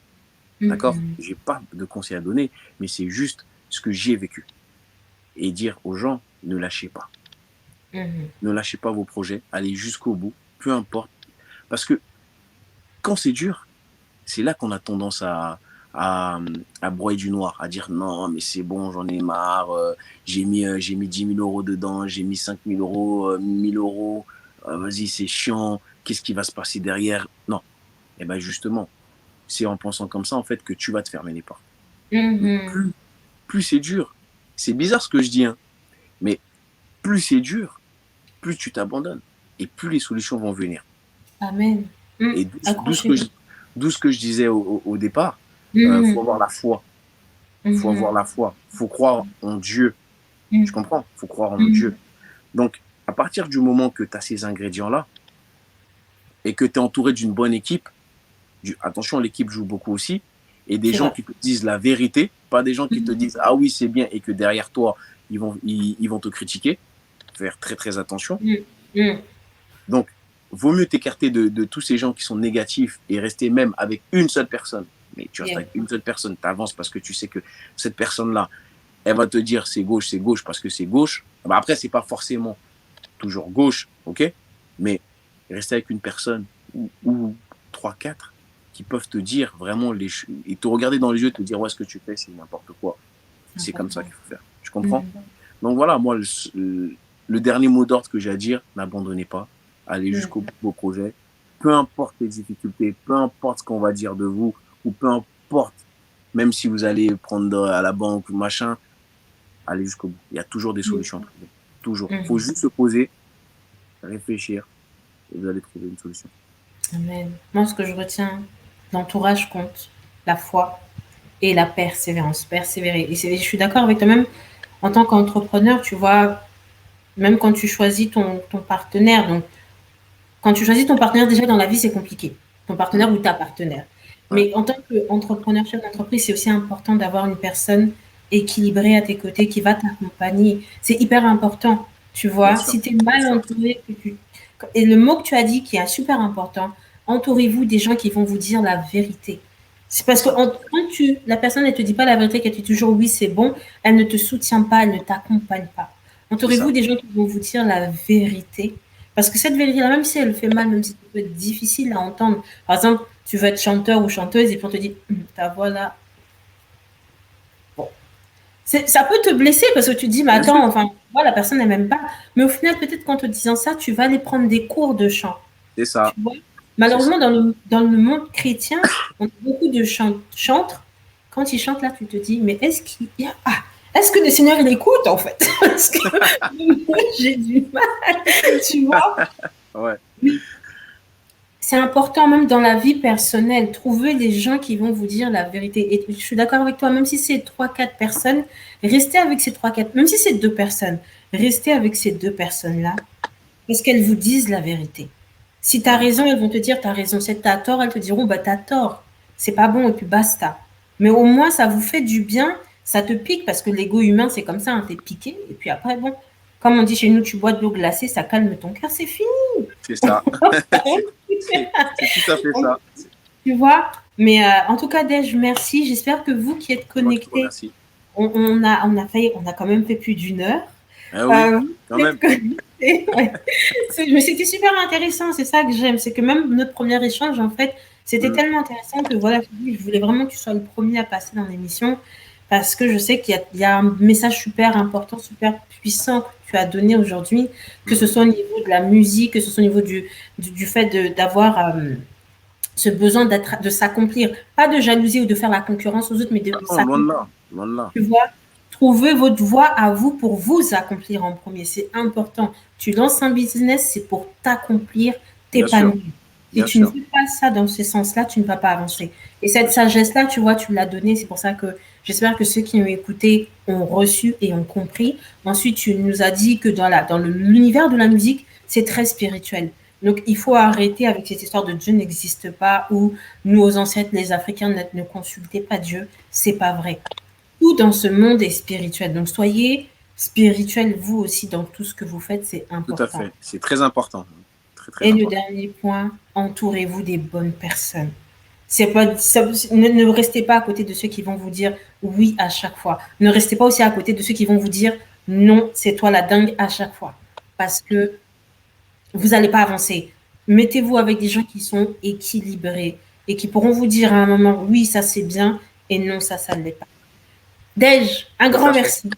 D'accord? J'ai pas de conseils à donner, mais c'est juste ce que j'ai vécu. Et dire aux gens, ne lâchez pas. Ne lâchez pas vos projets, allez jusqu'au bout, peu importe. Parce que quand c'est dur, c'est là qu'on a tendance à broyer du noir, à dire non, mais c'est bon, j'en ai marre, j'ai mis 10 000 euros dedans, j'ai mis 5 000 euros, 1 000 euros, vas-y, c'est chiant, qu'est-ce qui va se passer derrière? Non. Et bien justement, c'est en pensant comme ça, en fait, que tu vas te fermer les portes. Plus c'est dur, c'est bizarre ce que je dis, hein, mais plus c'est dur, plus tu t'abandonnes et plus les solutions vont venir.
Amen.
Et d'où ce que je disais au départ, faut avoir la foi. Faut avoir la foi. Faut croire en Dieu. Tu comprends? Faut croire en Dieu. Donc, à partir du moment que tu as ces ingrédients-là et que tu es entouré d'une bonne équipe, attention, l'équipe joue beaucoup aussi, et des gens qui te disent la vérité, pas des gens qui te disent ah oui, c'est bien, et que derrière toi, ils vont te critiquer. Faire très, très attention. Donc, vaut mieux t'écarter de tous ces gens qui sont négatifs et rester même avec une seule personne. Mais tu restes avec une seule personne, tu avances parce que tu sais que cette personne-là, elle va te dire c'est gauche parce que c'est gauche. Bah après, c'est pas forcément toujours gauche, ok? Mais rester avec une personne ou 3-4 qui peuvent te dire vraiment et te regarder dans les yeux et te dire ouais, ce que tu fais, c'est n'importe quoi. C'est comme ça qu'il faut faire. Tu comprends? Donc voilà, moi, le dernier mot d'ordre que j'ai à dire, n'abandonnez pas. Allez jusqu'au bout de vos projets. Peu importe les difficultés, peu importe ce qu'on va dire de vous, ou peu importe, même si vous allez prendre à la banque ou machin, allez jusqu'au bout. Il y a toujours des solutions à trouver. Toujours. Il faut juste se poser, réfléchir, et vous allez trouver une solution.
Amen. Moi, ce que je retiens, l'entourage compte, la foi et la persévérance. Persévérer. Et je suis d'accord avec toi-même, en tant qu'entrepreneur, tu vois, même quand tu choisis ton partenaire, donc quand tu choisis ton partenaire, déjà dans la vie, c'est compliqué. Ton partenaire ou ta partenaire. Mais en tant qu'entrepreneur, chef d'entreprise, c'est aussi important d'avoir une personne équilibrée à tes côtés qui va t'accompagner. C'est hyper important, tu vois. Si tu es mal entouré, et le mot que tu as dit qui est super important, entourez-vous des gens qui vont vous dire la vérité. C'est parce que quand la personne ne te dit pas la vérité, qu'elle te dit toujours oui, c'est bon, elle ne te soutient pas, elle ne t'accompagne pas. Entourez-vous des gens qui vont vous dire la vérité. Parce que cette vérité-là, même si elle fait mal, même si ça peut être difficile à entendre, par exemple, tu veux être chanteur ou chanteuse et puis on te dit, ta voix là, bon. Ça peut te blesser parce que tu te dis, mais attends, enfin, voilà, la personne n'aime pas. Mais au final, peut-être qu'en te disant ça, tu vas aller prendre des cours de chant.
C'est ça.
Tu vois. Malheureusement, dans le monde chrétien, on a beaucoup de chantres. Quand ils chantent là, tu te dis, mais est-ce qu'il y a... Ah, est-ce que le Seigneur, il écoute, en fait? Parce que moi, j'ai du mal, tu vois?
Ouais.
C'est important, même dans la vie personnelle, trouver des gens qui vont vous dire la vérité. Et je suis d'accord avec toi, même si c'est 3-4 personnes, restez avec ces 3-4, même si c'est 2 personnes, restez avec ces 2 personnes-là, parce qu'elles vous disent la vérité. Si tu as raison, elles vont te dire tu as raison. Si tu as tort, elles te diront bah tu as tort. C'est pas bon et puis basta. Mais au moins, ça vous fait du bien, ça te pique parce que l'ego humain, c'est comme ça, hein, t'es piqué. Et puis après, bon, comme on dit chez nous, tu bois de l'eau glacée, ça calme ton cœur, c'est fini.
C'est ça. c'est tout à fait ça.
Tu vois. Mais en tout cas, Dej, merci. J'espère que vous qui êtes connectés, on a quand même fait plus d'1 heure.
Ah oui, quand même.
Ouais. Mais c'était super intéressant, c'est ça que j'aime, c'est que même notre premier échange, en fait, c'était tellement intéressant que voilà, je voulais vraiment que tu sois le premier à passer dans l'émission parce que je sais qu'il y a un message super important, super puissant que tu as donné aujourd'hui, que ce soit au niveau de la musique, que ce soit au niveau du fait d'avoir ce besoin de s'accomplir, pas de jalousie ou de faire la concurrence aux autres, mais de s'accomplir. Tu vois, trouver votre voie à vous pour vous accomplir en premier. C'est important. Tu lances un business, c'est pour t'accomplir, t'épanouir. Si tu ne fais pas ça dans ce sens-là, tu ne vas pas avancer. Et cette sagesse-là, tu vois, tu l'as donnée. C'est pour ça que j'espère que ceux qui ont écouté ont reçu et ont compris. Ensuite, tu nous as dit que dans l'univers de la musique, c'est très spirituel. Donc, il faut arrêter avec cette histoire de Dieu n'existe pas ou nous, aux ancêtres, les Africains, ne consultaient pas Dieu. C'est pas vrai. Tout dans ce monde est spirituel. Donc, soyez spirituel, vous aussi, dans tout ce que vous faites, c'est
Tout à
important.
fait. C'est très important. Très, très
Et le
important.
dernier point, entourez-vous des bonnes personnes. C'est pas, ça, ne restez pas à côté de ceux qui vont vous dire oui à chaque fois. Ne restez pas aussi à côté de ceux qui vont vous dire non, c'est toi la dingue à chaque fois. Parce que vous n'allez pas avancer. Mettez-vous avec des gens qui sont équilibrés et qui pourront vous dire à un moment oui, ça c'est bien et non, ça ne l'est pas. Dej, un
Tout
grand
à fait.
merci.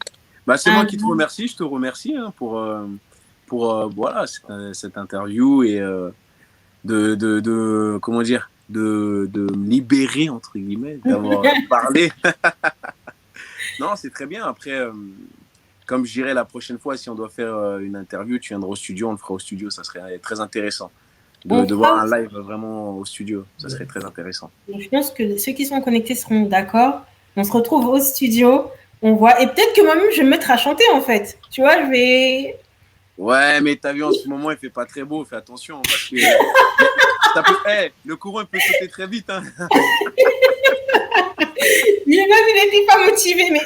Bah, c'est moi qui te remercie. Je te remercie pour voilà, cette interview et comment dire, de me libérer, entre guillemets, d'avoir parlé. Non, c'est très bien. Après, comme je dirais la prochaine fois, si on doit faire une interview, tu viendras au studio, on le fera au studio. Ça serait très intéressant de voir un live vraiment au studio. Ça serait très intéressant.
Je pense que ceux qui sont connectés seront d'accord. On se retrouve au studio, on voit. Et peut-être que moi-même, je vais me mettre à chanter, en fait. Tu vois, je vais...
Ouais, mais t'as vu, en ce moment, il fait pas très beau. Fais attention, parce que le courant il peut sauter très vite. Hein.
Lui-même, il n'était pas motivé. Mais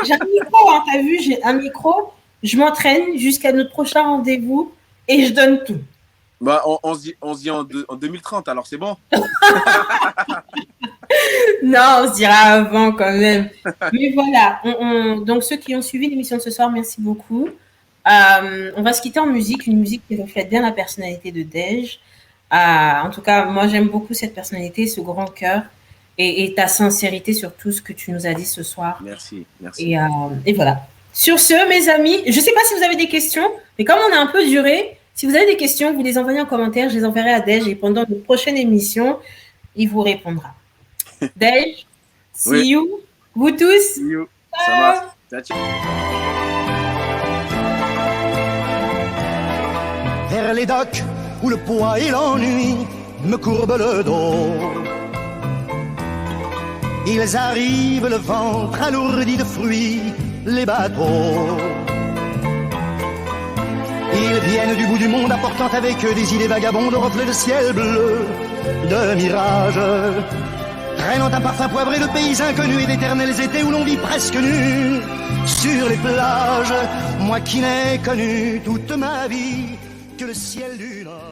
j'ai un micro, hein, t'as vu, j'ai un micro. Je m'entraîne jusqu'à notre prochain rendez-vous et je donne tout.
Bah, on se dit en 2030, alors c'est bon.
Non, on se dira avant quand même. Mais voilà, donc ceux qui ont suivi l'émission de ce soir, merci beaucoup. On va se quitter en musique, une musique qui reflète bien la personnalité de Dej. En tout cas, moi j'aime beaucoup cette personnalité, ce grand cœur et ta sincérité sur tout ce que tu nous as dit ce soir.
Merci, merci.
Et voilà. Sur ce, mes amis, je ne sais pas si vous avez des questions, mais comme on a un peu duré, si vous avez des questions, vous les envoyez en commentaire, je les enverrai à Dej et pendant notre prochaine émission, il vous répondra. Dej, see you, vous tous.
See you. Ça marche. Ciao, ciao.
Vers les docks où le poids et l'ennui me courbent le dos. Ils arrivent le ventre alourdi de fruits, les bateaux. Ils viennent du bout du monde apportant avec eux des idées vagabondes, reflets de ciel bleu, de mirages. Traînant un parfum poivré de pays inconnus et d'éternels étés où l'on vit presque nu sur les plages. Moi qui n'ai connu toute ma vie que le ciel du